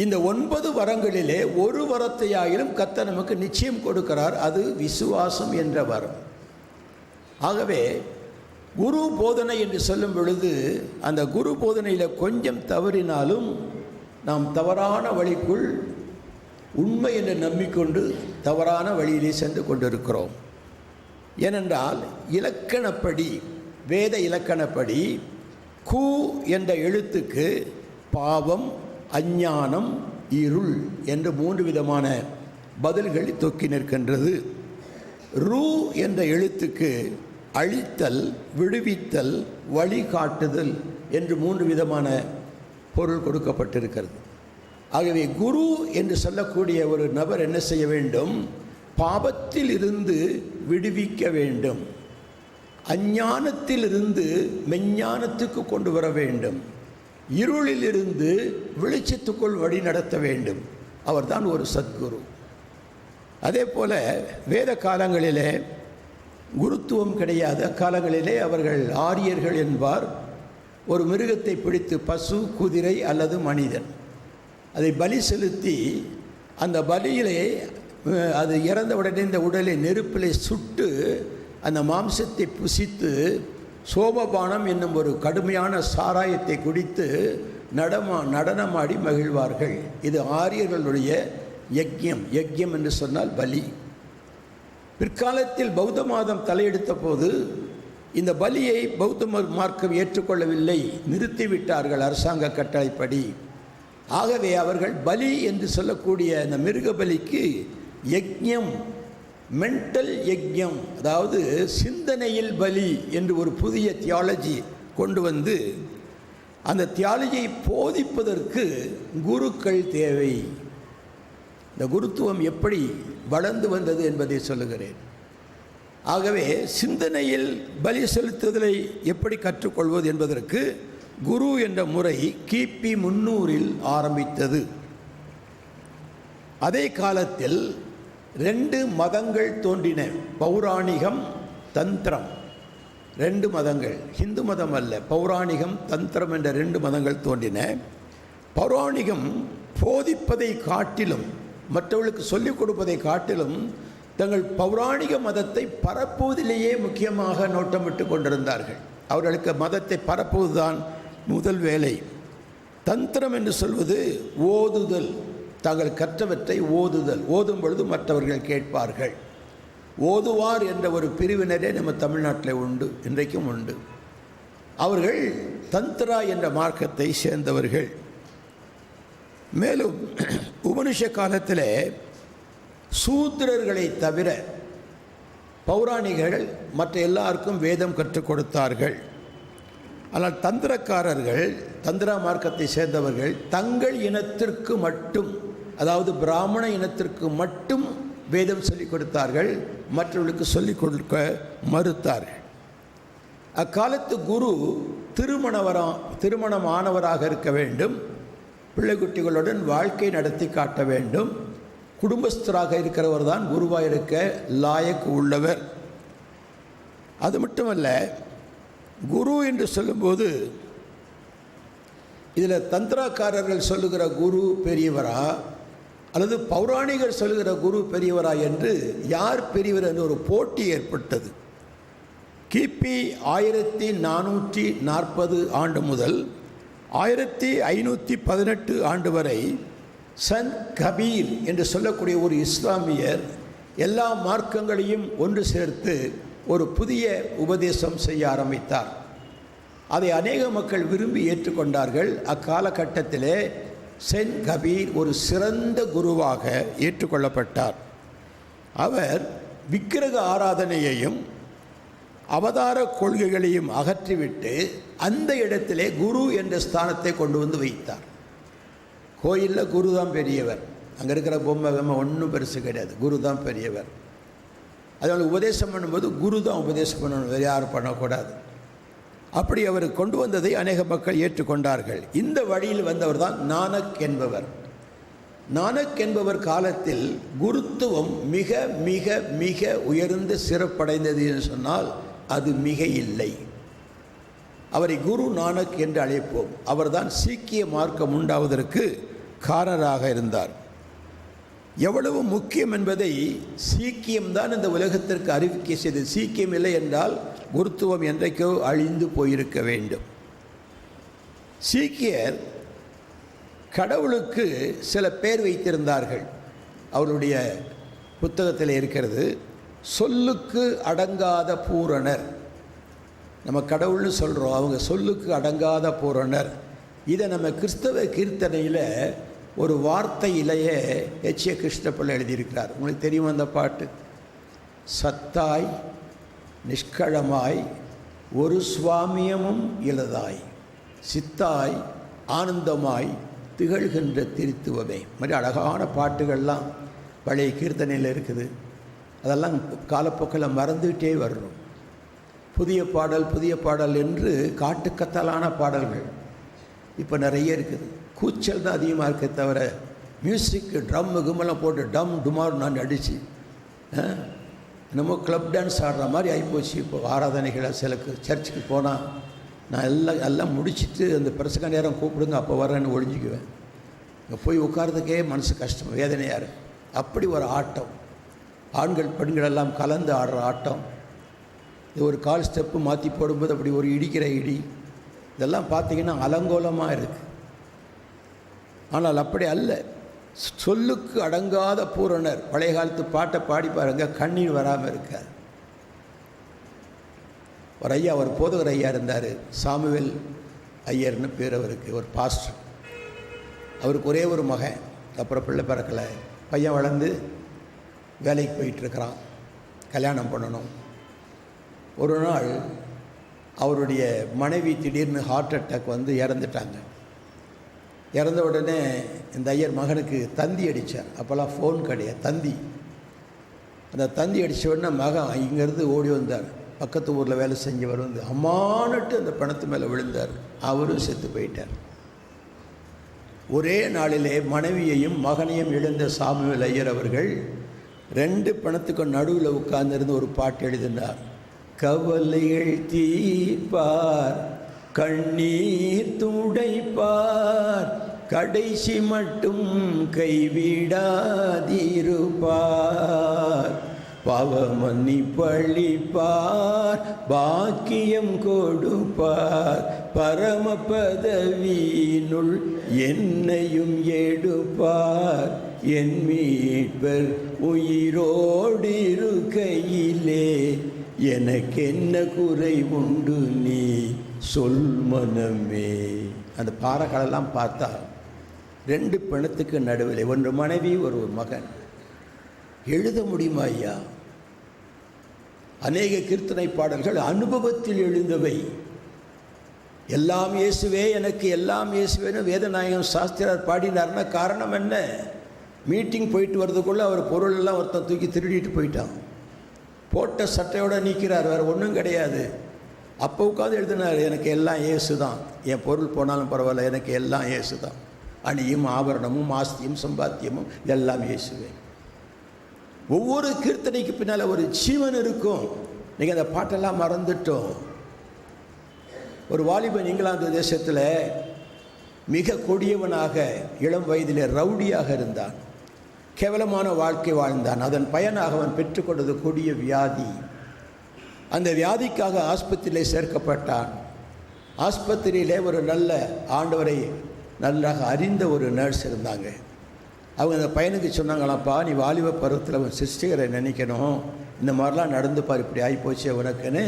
[SPEAKER 1] இந்த 9 வரங்களிலே ஒரு வரத்தையாயிலும் கர்த்தர் நமக்கு நிச்சயம் கொடுக்கிறார். அது விசுவாசம் என்ற வரம். ஆகவே குரு போதனை என்று சொல்லும் பொழுது அந்த குரு போதனையில் கொஞ்சம் தவறினாலும் நாம் தவறான வழிக்குள் உண்மை என்று நம்பிக்கொண்டு தவறான வழியிலே சென்று கொண்டிருக்கிறோம். ஏனென்றால் இலக்கணப்படி, வேத இலக்கணப்படி கு என்ற எழுத்துக்கு பாவம், அஞ்ஞானம், இருள் என்று 3 விதமான பதில்கள் தொக்கி நிற்கின்றது. ரு என்ற எழுத்துக்கு அழித்தல், விடுவித்தல், வழிகாட்டுதல் என்று 3 விதமான பொருள் கொடுக்கப்பட்டிருக்கிறது. ஆகவே குரு என்று சொல்லக்கூடிய ஒரு நபர் என்ன செய்ய வேண்டும்? பாவத்தில் இருந்து விடுவிக்க வேண்டும். அஞ்ஞானத்திலிருந்து மெஞ்ஞானத்துக்கு கொண்டு வர வேண்டும். இருளிலிருந்து வெளிச்சத்துக்குள் வழி நடத்த வேண்டும். அவர்தான் ஒரு சத்குரு. அதே போல வேத காலங்களிலே குருத்துவம் கிடையாது. அக்காலங்களிலே அவர்கள் ஆரியர்கள் என்பார். ஒரு மிருகத்தை பிடித்து, பசு, குதிரை அல்லது மனிதன், அதை பலி செலுத்தி அந்த பலியிலே அது இறந்த உடனே இந்த உடலை நெருப்பிலே சுட்டு அந்த மாம்சத்தை புசித்து சோமபானம் என்னும் ஒரு கடுமையான சாராயத்தை குடித்து நடனமாடி மகிழ்வார்கள். இது ஆரியர்களுடைய யஜ்யம். யஜ்யம் என்று சொன்னால் பலி. பிற்காலத்தில் பௌத்த மதம் தலையெடுத்த போது இந்த பலியை பௌத்த மார்க்கம் ஏற்றுக்கொள்ளவில்லை, நிறுத்திவிட்டார்கள் அரசாங்க கட்டளைப்படி. ஆகவே அவர்கள் பலி என்று சொல்லக்கூடிய அந்த மிருக பலிக்கு யஜ்யம், மென்டல் யஜ்யம், அதாவது சிந்தனையில் பலி என்று ஒரு புதிய தியாலஜி கொண்டு வந்து அந்த தியாலஜியை போதிப்பதற்கு குருக்கள் தேவை. இந்த குருத்துவம் எப்படி வளர்ந்து வந்தது என்பதை சொல்லுகிறேன். ஆகவே சிந்தனையில் பலி செலுத்துதலை எப்படி கற்றுக்கொள்வது என்பதற்கு குரு என்ற முறை கிபி 300 ஆரம்பித்தது. அதே காலத்தில் 2 மதங்கள் தோன்றின, பௌராணிகம், தந்திரம். 2 மதங்கள், ஹிந்து மதம் அல்ல, பௌராணிகம், தந்திரம் என்ற 2 மதங்கள் தோன்றின. பௌராணிகம் போதிப்பதை காட்டிலும், மற்றவர்களுக்கு சொல்லிக் கொடுப்பதை காட்டிலும் தங்கள் பௌராணிக மதத்தை பரப்புவதிலேயே முக்கியமாக நோட்டமிட்டு கொண்டிருந்தார்கள். அவர்களுக்கு மதத்தை பரப்புவதுதான் முதல் வேலை. தந்திரம் என்று சொல்வது ஓதுதல், தாங்கள் கற்றவற்றை ஓதுதல். ஓதும் பொழுது மற்றவர்கள் கேட்பார்கள். ஓதுவார் என்ற ஒரு பிரிவினரே நம்ம தமிழ்நாட்டில் உண்டு, இன்றைக்கும் உண்டு. அவர்கள் தந்திரா என்ற மார்க்கத்தை சேர்ந்தவர்கள். மேலும் உபனிஷ காலத்தில் சூத்திரர்களை தவிர பௌராணிகர்கள் மற்ற எல்லாருக்கும் வேதம் கற்றுக் கொடுத்தார்கள். ஆனால் தந்திரக்காரர்கள், தந்திர மார்க்கத்தை சேர்ந்தவர்கள் தங்கள் இனத்திற்கு மட்டும், அதாவது பிராமண இனத்திற்கு மட்டும் வேதம் சொல்லிக் கொடுத்தார்கள், மற்றவர்களுக்கு சொல்லிக் கொடுக்க மறுத்தார்கள். அக்காலத்து குரு திருமணமானவராக இருக்க வேண்டும், பிள்ளைக்குட்டிகளுடன் வாழ்க்கை நடத்தி காட்ட வேண்டும், குடும்பஸ்தராக இருக்கிறவர் தான் குருவாக இருக்க லாயக்கு உள்ளவர். அது மட்டுமல்ல, குரு என்று சொல்லும்போது இதில் தந்திராக்காரர்கள் சொல்லுகிற குரு பெரியவரா அல்லது பௌராணிகர் சொல்லுகிற குரு பெரியவரா என்று யார் பெரியவர் என்று ஒரு போட்டி ஏற்பட்டது. கிபி 1440 ஆண்டு முதல் 1518 ஆண்டு வரை சந்த் கபீர் என்று சொல்லக்கூடிய ஒரு இஸ்லாமியர் எல்லா மார்க்கங்களையும் ஒன்று சேர்த்து ஒரு புதிய உபதேசம் செய்ய ஆரம்பித்தார். அதை அநேக மக்கள் விரும்பி ஏற்றுக்கொண்டார்கள். அக்காலகட்டத்திலே சென்ட் கபீர் ஒரு சிறந்த குருவாக ஏற்றுக்கொள்ளப்பட்டார். அவர் விக்கிரக ஆராதனையையும் அவதார கொள்கைகளையும் அகற்றிவிட்டு அந்த இடத்திலே குரு என்ற ஸ்தானத்தை கொண்டு வந்து வைத்தார். கோயிலில் குரு தான் பெரியவர், அங்கே இருக்கிற பொம்மை ஒன்றும் பெருசு கிடையாது, குரு தான் பெரியவர். அதனால் உபதேசம் பண்ணும்போது குரு தான் உபதேசம் பண்ணணும், வேறு யாரும் பண்ணக்கூடாது. அப்படி அவர் கொண்டு வந்ததை அநேக மக்கள் ஏற்றுக்கொண்டார்கள். இந்த வழியில் வந்தவர் தான் நானக் என்பவர். நானக் என்பவர் காலத்தில் குருத்துவம் மிக மிக மிக உயர்ந்த சிறப்படைந்தது என்று சொன்னால் அது மிக இல்லை. அவரை குரு நானக் என்று அழைப்போம். அவர்தான் சீக்கிய மார்க்கம் உண்டாவதற்கு காரணராக இருந்தார். எவ்வளவு முக்கியம் என்பதை சீக்கியம்தான் இந்த உலகத்திற்கு அறிவிக்கை செய்தது. சீக்கியம் இல்லை என்றால் குருத்துவம் என்றைக்கோ அழிந்து போயிருக்க வேண்டும். சீக்கியர் கடவுளுக்கு சில பேர் வைத்திருந்தார்கள். அவருடைய புத்தகத்தில் இருக்கிறது, சொல்லுக்கு அடங்காத பூரணர். நம்ம கடவுள்னு சொல்கிறோம், அவங்க சொல்லுக்கு அடங்காத பூரணர். இதை நம்ம கிறிஸ்தவ கீர்த்தனையில் ஒரு வார்த்தையிலேயே எச்.ஏ. கிருஷ்ணப்பிள்ளை எழுதியிருக்கிறார். உங்களுக்கு தெரியும் அந்த பாட்டு, சத்தாய் நிஷ்களமாய் ஒரு சுவாமியமும் இலதாய் சித்தாய் ஆனந்தமாய் திகழ்கின்ற திருத்துவமே. மாதிரி அழகான பாட்டுகள்லாம் பழைய கீர்த்தனையில் இருக்குது. அதெல்லாம் காலப்போக்கில் மறந்துகிட்டே வரணும். புதிய பாடல் என்று காட்டுக்கத்தலான பாடல்கள் இப்போ நிறைய இருக்குது. கூச்சல் தான் அதிகமாக இருக்க தவிர மியூசிக்கு ட்ரம்மு கும்மெல்லாம் போட்டு டம் டுமார் நான் அடித்து என்னமோ கிளப் டான்ஸ் ஆடுற மாதிரி ஆகிப்போச்சு. இப்போ ஆராதனைகளை சில சர்ச்சுக்கு போனால் நான் எல்லாம் முடிச்சுட்டு அந்த பிரசங்க நேரம் கூப்பிடுங்க அப்போ வரேன்னு ஒழிஞ்சிக்குவேன். இங்கே போய் உட்கார்றதுக்கே மனசு கஷ்டம், வேதனையாக இருக்குது. அப்படி ஒரு ஆட்டம், ஆண்கள் பெண்கள் எல்லாம் கலந்து ஆடுற ஆட்டம். இது ஒரு கால் ஸ்டெப்பு மாற்றி போடும்போது அப்படி ஒரு இடிக்கிற இடி, இதெல்லாம் பார்த்திங்கன்னா அலங்கோலமாக இருக்குது. ஆனால் அப்படி அல்ல. சொல்லுக்கு அடங்காத பூரணர். பழைய காலத்து பாட்டை பாடி பாருங்க, கண்ணீர் வராமல் இருக்காது. ஒரு ஐயா, ஒரு போதகர் ஐயா இருந்தார், சாமுவேல் ஐயர்னு பேர் அவருக்கு, ஒரு பாஸ்டர். அவருக்கு ஒரே ஒரு மகன், அப்புறம் பிள்ளை பிறக்கலை. பையன் வளர்ந்து வேலைக்கு போயிட்டுருக்கிறான், கல்யாணம் பண்ணணும். ஒரு நாள் அவருடைய மனைவி திடீர்னு ஹார்ட் அட்டாக் வந்து இறந்துட்டாங்க. இறந்த உடனே இந்த ஐயர் மகனுக்கு தந்தி அடித்தார். அப்போல்லாம் ஃபோன் கிடையாது, தந்தி. அந்த தந்தி அடித்த உடனே மகன் இங்கேருந்து ஓடி வந்தார். பக்கத்து ஊரில் வேலை செஞ்சவர் வந்து அம்மானுட்டு அந்த பணத்து மேலே விழுந்தார். அவரும் செத்து போயிட்டார். ஒரே நாளிலே மனைவியையும் மகனையும் இழந்த சாமுவேல் ஐயர் அவர்கள் 2 பணத்துக்கும் நடுவில் உட்கார்ந்திருந்து ஒரு பாட்டு எழுதினார். கவலைகள் தீர்ப்பார், கண்ணீர் துடைப்பார், கடைசி மட்டும் கைவிடாதிருப்பார், பாவமன்னி பழிப்பார், பாக்கியம் கொடுப்பார், பரம பதவியினுள் என்னையும் எடுப்பார், என் மீட்பர் உயிரோடு இருக்கையிலே எனக்கென்ன குறை உண்டு நீ சொல் மனமே. அந்த பாறைகளெல்லாம் பார்த்தா 2 பிணத்துக்கு நடுவில், ஒன்று மனைவி ஒரு மகன், எழுத முடியுமா ஐயா? அநேக கீர்த்தனை பாடல்கள் அனுபவத்தில் எழுந்தவை. எல்லாம் இயேசுவே, எனக்கு எல்லாம் இயேசுவேன்னு வேதநாயகம் சாஸ்திரார் பாடினார்னா காரணம் என்ன? மீட்டிங் போயிட்டு வர்றதுக்குள்ளே அவர் பொருளெல்லாம் ஒருத்தன் தூக்கி திருடிட்டு போயிட்டான். போட்ட சட்டையோடு நீக்கிறார், வேறு ஒன்றும் கிடையாது. அப்போ உட்காந்து எழுதினார், எனக்கு எல்லாம் இயேசு தான், என் பொருள் போனாலும் பரவாயில்ல, எனக்கு எல்லாம் இயேசு தான், அணியும் ஆபரணமும் ஆஸ்தியும் சம்பாத்தியமும் எல்லாம் இயேசுவே. ஒவ்வொரு கீர்த்தனைக்கு பின்னால் ஒரு ஜீவன் இருக்கும். நீங்கள் அந்த பாட்டெல்லாம் மறந்துட்டோம். ஒரு வாலிபன் இங்கிலாந்து தேசத்தில் மிக கொடியவனாக இளம் வயதிலே ரவுடியாக இருந்தான். கேவலமான வாழ்க்கை வாழ்ந்தான். அதன் பயனாக அவன் பெற்றுக்கொண்டது கொடிய வியாதி. அந்த வியாதிக்காக ஆஸ்பத்திரியிலே சேர்க்கப்பட்டான். ஆஸ்பத்திரியிலே ஒரு நல்ல ஆண்டவரை நன்றாக அறிந்த ஒரு நர்ஸ் இருந்தாங்க. அவங்க அந்த பையனுக்கு சொன்னாங்களாப்பா, நீ வாலிப பருவத்தில் அவன் சிஸ்டரை நினைக்கணும், இந்த மாதிரிலாம் நடந்துப்பார், இப்படி ஆகிப்போச்சு உனக்குன்னு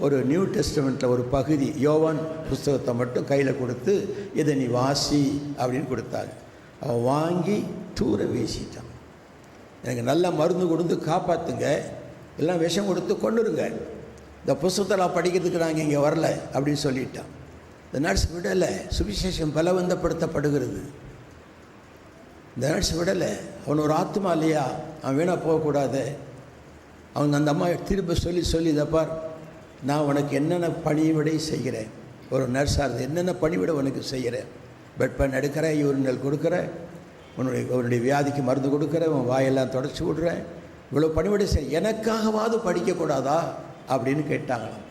[SPEAKER 1] ஒரு நியூ டெஸ்டமெண்ட்டில் ஒரு பகுதி யோவான் புஸ்தகத்தை மட்டும் கையில் கொடுத்து இதை நீ வாசி அப்படின்னு கொடுத்தாங்க. அவன் வாங்கி தூர வீசிட்டான். எனக்கு நல்ல மருந்து கொடுத்து காப்பாற்றுங்க, எல்லாம் விஷம் கொடுத்து கொண்டுருங்க, இந்த புஸ்தகத்தெல்லாம் படிக்கிறதுக்கு நாங்கள் இங்கே வரல அப்படின்னு சொல்லிட்டான். இந்த நர்ஸ் விடலை. சுவிசேஷம் பலவந்தப்படுத்தப்படுகிறது. இந்த நர்ஸ் விடலை. அவன் ஒரு ஆத்மா இல்லையா, அவன் வீணாக போகக்கூடாது. அவங்க அந்த அம்மா திரும்ப சொல்லி இதப்பார், நான் உனக்கு என்னென்ன பணிவிடை செய்கிறேன், ஒரு நர்ஸாக இருந்து என்னென்ன பணிவிடை உனக்கு செய்கிறேன், பெட் பண்ண எடுக்கிறேன், யூரினல் கொடுக்குறேன், உன்னுடைய வியாதிக்கு மருந்து கொடுக்குறேன், உன் வாயெல்லாம் தொடச்சி விடுறேன், இவ்வளோ பணிவிடை செய், எனக்காகவாது படிக்கக்கூடாதா அப்படின்னு கேட்டாங்களாம்.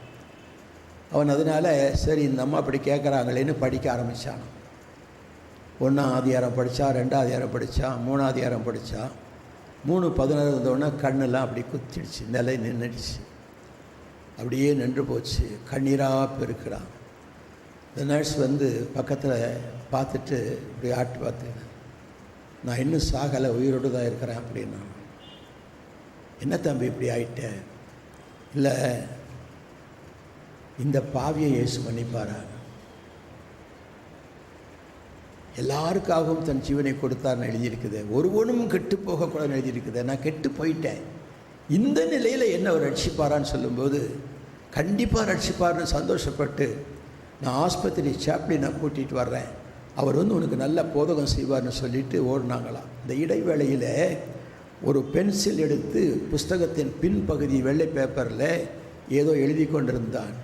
[SPEAKER 1] அவன் அதனால் சரி இந்த அம்மா அப்படி கேட்குறாங்களேன்னு படிக்க ஆரம்பித்தான். 1ஆம் அதிகாரம் படித்தான், 2ஆம் அதிகாரம் படித்தான், 3ஆம் அதிகாரம் படித்தான். 3:16 இருந்தோடனே கண்ணெல்லாம் அப்படி குத்திடுச்சு, நிலை நின்றுடுச்சு, அப்படியே நின்று போச்சு. கண்ணீராக பெருக்கிறான். இந்த நர்ஸ் வந்து பக்கத்தில் பார்த்துட்டு இப்படி ஆட்டு பார்த்து, நான் இன்னும் சாகலை, உயிரோடு தான் இருக்கிறேன் அப்படின்னா. என்ன தம்பி இப்படி ஆயிட்டேன்? இல்லை, இந்த பாவியை இயேசு மன்னிப்பாரா? எல்லாருக்காகவும் தன் ஜீவனை கொடுத்தார்னு எழுதியிருக்குது. ஒருவனும் கெட்டு போகக்கூடாதுன்னு எழுதியிருக்குது. நான் கெட்டு போயிட்டேன், இந்த நிலையில் என்ன அவர் ரட்சிப்பாரான்னு சொல்லும்போது கண்டிப்பாக ரட்சிப்பார்னு சந்தோஷப்பட்டு நான் ஆஸ்பத்திரி சாப்ளினை கூட்டிகிட்டு வர்றேன், அவர் வந்து உனக்கு நல்ல போதகம் செய்வார்னு சொல்லிட்டு ஓடினாங்களாம். இந்த இடைவேளையில் ஒரு பென்சில் எடுத்து புஸ்தகத்தின் பின்பகுதி வெள்ளை பேப்பரில் ஏதோ எழுதி கொண்டிருந்தான்.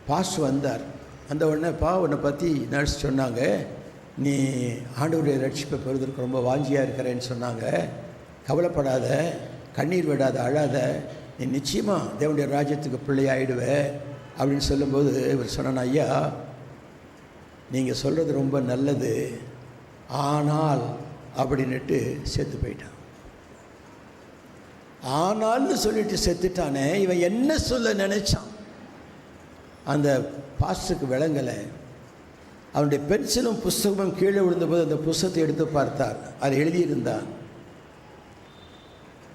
[SPEAKER 1] பாஸ் வந்தார். அந்த உடனே உன்னை பற்றி நர்ஸ் சொன்னாங்க, நீ ஆண்டவருடைய ரட்சிப்பை பெறுவதற்கு ரொம்ப வாஞ்சியாக இருக்கிறேன்னு சொன்னாங்க. கவலைப்படாத, கண்ணீர் விடாத, அழாத, நீ நிச்சயமாக தேவனுடைய ராஜ்யத்துக்கு பிள்ளையாயிடுவே அப்படின்னு சொல்லும்போது இவர் சொன்னான், ஐயா நீங்கள் சொல்கிறது ரொம்ப நல்லது, ஆனால் அப்படின்னுட்டு செத்து போயிட்டான். ஆனால்னு சொல்லிட்டு செத்துட்டானே, இவன் என்ன சொல்ல நினைச்சான்? அந்த பாஸ்டருக்கு விளங்கலை. அவனுடைய பென்சிலும் புஸ்தகமும் கீழே விழுந்தபோது அந்த புஸ்தகத்தை எடுத்து பார்த்தார். அது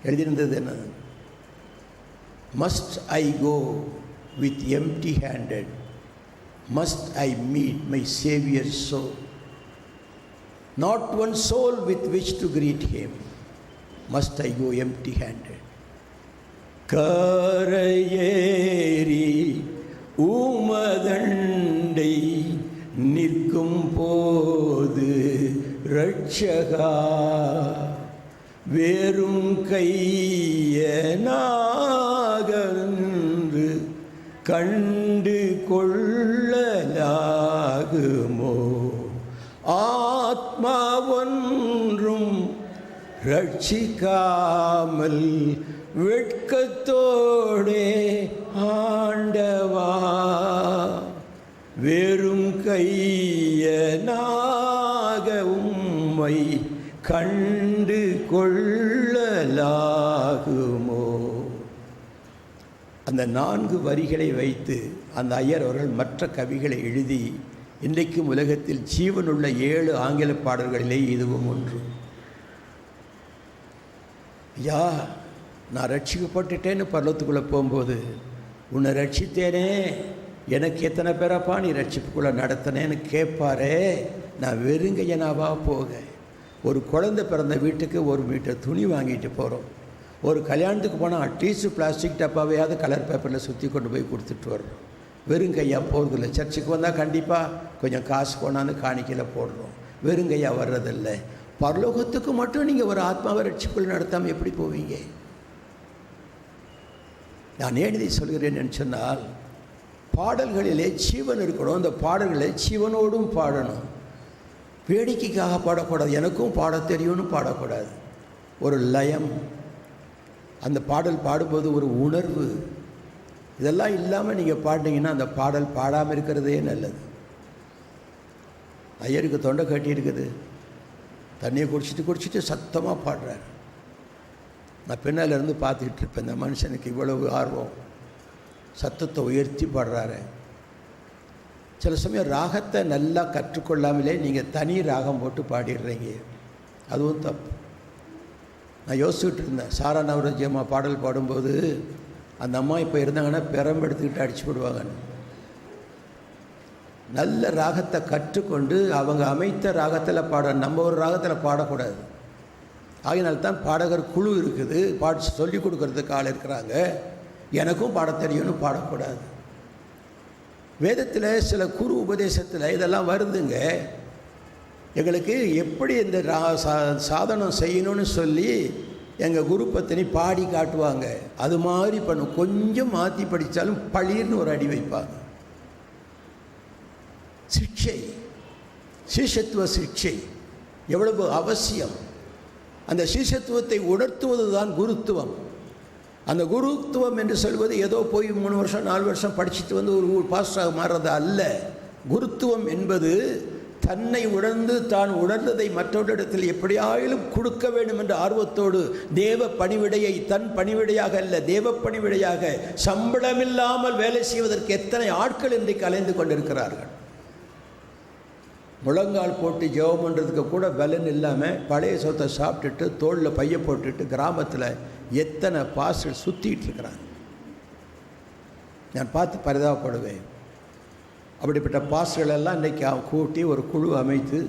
[SPEAKER 1] எழுதியிருந்தது என்ன? Must I go with empty handed, must I meet my saviour soul, not one soul with which to greet him, must I go empty handed. கரையேறி உமதண்டை நிற்கும் போது ரட்சகா, வெறும் கையனாகன்று கண்டு கொள்ளலாகுமோ, ஆத்மா ஒன்றும் ரட்சிக்காமல் வெட்கத்தோடே ஆண்டவா, வெறும் கையனாக உம்மை கண்டு கொள்ளலாகுமோ. அந்த 4 வரிகளை வைத்து அந்த ஐயர் அவர்கள் மற்ற கவிகளை எழுதி இன்றைக்கும் உலகத்தில் ஜீவனுள்ள 7 ஆங்கில பாடல்களிலே இதுவும் ஒன்று. ஐயா, நான் ரட்சிக்கப்பட்டுட்டேன்னு பரலோகத்துக்குள்ளே போகும்போது, உன்னை ரட்சித்தேனே, எனக்கு எத்தனை பேரப்பா நீ ரட்சிப்புக்குள்ளே நடத்தினேன்னு கேட்பாரே, நான் வெறுங்கையனாவா போக, ஒரு குழந்தை பிறந்த வீட்டுக்கு 1 மீட்டர் துணி வாங்கிட்டு போகிறோம். ஒரு கல்யாணத்துக்கு போனால் அட்லீஸ்ட் பிளாஸ்டிக் டப்பாவையாவது கலர் பேப்பரில் சுற்றி கொண்டு போய் கொடுத்துட்டு வர்றோம். வெறும் கையாக போகிறதில்ல. சர்ச்சுக்கு வந்தால் கண்டிப்பாக கொஞ்சம் காசு கொண்டாந்து காணிக்கையில் போடுறோம். வெறும் கையாக வர்றதில்லை. பரலோகத்துக்கு மட்டும் நீங்கள் ஒரு ஆத்மாவை ரட்சிப்புகள் நடத்தாமல் எப்படி போவீங்க? நான் ஏன் இதை சொல்கிறேன்னு சொன்னால், பாடல்களிலே ஜீவன் இருக்கணும். அந்த பாடல்களை ஜீவனோடும் பாடணும். வேடிக்கைக்காக பாடக்கூடாது. எனக்கும் பாட தெரியும்னு பாடக்கூடாது. ஒரு லயம், அந்த பாடல் பாடும்போது ஒரு உணர்வு, இதெல்லாம் இல்லாமல் நீங்கள் பாடினீங்கன்னா அந்த பாடல் பாடாமல் இருக்கிறதே நல்லது. ஐயருக்கு தொண்டை கட்டி இருக்குது, தண்ணியை குடிச்சிட்டு சத்தமாக பாடுறார். நான் பின்னால் இருந்து பார்த்துக்கிட்டு இருப்பேன், இந்த மனுஷனுக்கு இவ்வளவு ஆர்வம், சத்தத்தை உயர்த்தி பாடுறாரு. சில சமயம் ராகத்தை நல்லா கற்றுக்கொள்ளாமலே நீங்கள் தனி ராகம் போட்டு பாடிடுறீங்க, அதுவும் தப்பு. நான் யோசிச்சுட்டு இருந்தேன், சாரா நவரோஜி அம்மா பாடல் பாடும்போது அந்த அம்மா இப்போ இருந்தாங்கன்னா பெரம்பு எடுத்துக்கிட்டு அடிச்சு போடுவாங்கன்னு. நல்ல ராகத்தை கற்றுக்கொண்டு அவங்க அமைத்த ராகத்தில் பாட, நம்ம ஒரு ராகத்தில் பாடக்கூடாது. ஆகினால்தான் பாடகர் குழு இருக்குது, பாட்டு சொல்லிக் கொடுக்கறதுக்கு ஆள் இருக்கிறாங்க. எனக்கும் பாட தெரியும்னு பாடக்கூடாது. வேதத்தில் சில குரு உபதேசத்தில் இதெல்லாம் வருதுங்க. எங்களுக்கு எப்படி இந்த சாதனம் செய்யணும்னு சொல்லி எங்கள் குரு பத்தினி பாடி காட்டுவாங்க. அது மாதிரி பண்ணும். கொஞ்சம் மாற்றி படித்தாலும் பளீர்னு ஒரு அடி வைப்பாங்க. சிக்ஷை, சீஷத்துவ சிக்ஷை எவ்வளவு அவசியம். அந்த சீஷத்துவத்தை உணர்த்துவது தான் குருத்துவம். அந்த குருத்துவம் என்று சொல்வது ஏதோ போய் 3 வருஷம் 4 வருஷம் படிச்சுட்டு வந்து ஒரு பாஸ்டராக மாறுறது அல்ல. குருத்துவம் என்பது தன்னை உணர்ந்து தான் உணர்ந்ததை மற்றவரிடத்தில் எப்படியாயிலும் கொடுக்க வேண்டும் என்ற ஆர்வத்தோடு தேவ பணிவிடையை தன் பணிவிடையாக அல்ல, தேவ பணிவிடையாக சம்பளமில்லாமல் வேலை செய்வதற்கு எத்தனை ஆட்கள் இன்றைக்கு அலைந்து கொண்டிருக்கிறார்கள். முழங்கால் போட்டு ஜெபம் பண்ணுறதுக்கு கூட பலன் இல்லாமல் பழைய சொத்தை சாப்பிட்டுட்டு தோளில் பைய போட்டுட்டு கிராமத்தில் எத்தனை பாஸ்டர் சுற்றிட்டு இருக்கிறாங்க. நான் பார்த்து பரிதாபப்படுவேன். அப்படிப்பட்ட பாஸ்டர்களெல்லாம் இன்றைக்கி கூட்டி ஒரு குழு அமைத்து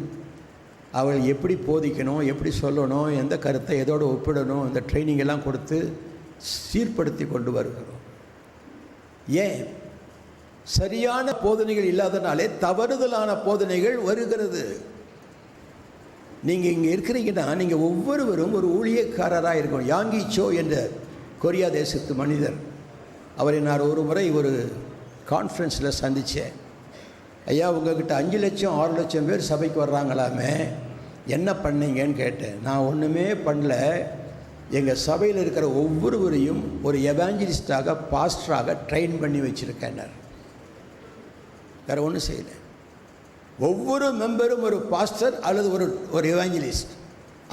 [SPEAKER 1] அவர்கள் எப்படி போதிக்கணும், எப்படி சொல்லணும், எந்த கருத்தை எதோடு ஒப்பிடணும், இந்த ட்ரைனிங் எல்லாம் கொடுத்து சீர்படுத்தி கொண்டு வருகிறோம். ஏன்? சரியான போதனைகள் இல்லாதனாலே தவறுதலான போதனைகள் வருகிறது. நீங்கள் இங்கே இருக்கிறீங்கன்னா நீங்கள் ஒவ்வொருவரும் ஒரு ஊழியக்காரராக இருக்கணும். யாங்கி சோ என்ற கொரியா தேசத்து மனிதர், அவரை நான் ஒரு முறை ஒரு கான்ஃபரன்ஸில் சந்தித்தேன். ஐயா, உங்கள்கிட்ட 5 லட்சம் 6 லட்சம் பேர் சபைக்கு வர்றாங்களாமே, என்ன பண்ணீங்கன்னு கேட்டேன். நான் ஒன்றுமே பண்ணல, எங்கள் சபையில் இருக்கிற ஒவ்வொருவரையும் ஒரு எவாஞ்சலிஸ்டாக பாஸ்டராக ட்ரெயின் பண்ணி வச்சுருக்கேன்னார். வேறு ஒன்றும் செய்யலை. ஒவ்வொரு மெம்பரும் ஒரு பாஸ்டர் அல்லது ஒரு எவாஞ்சலிஸ்ட்,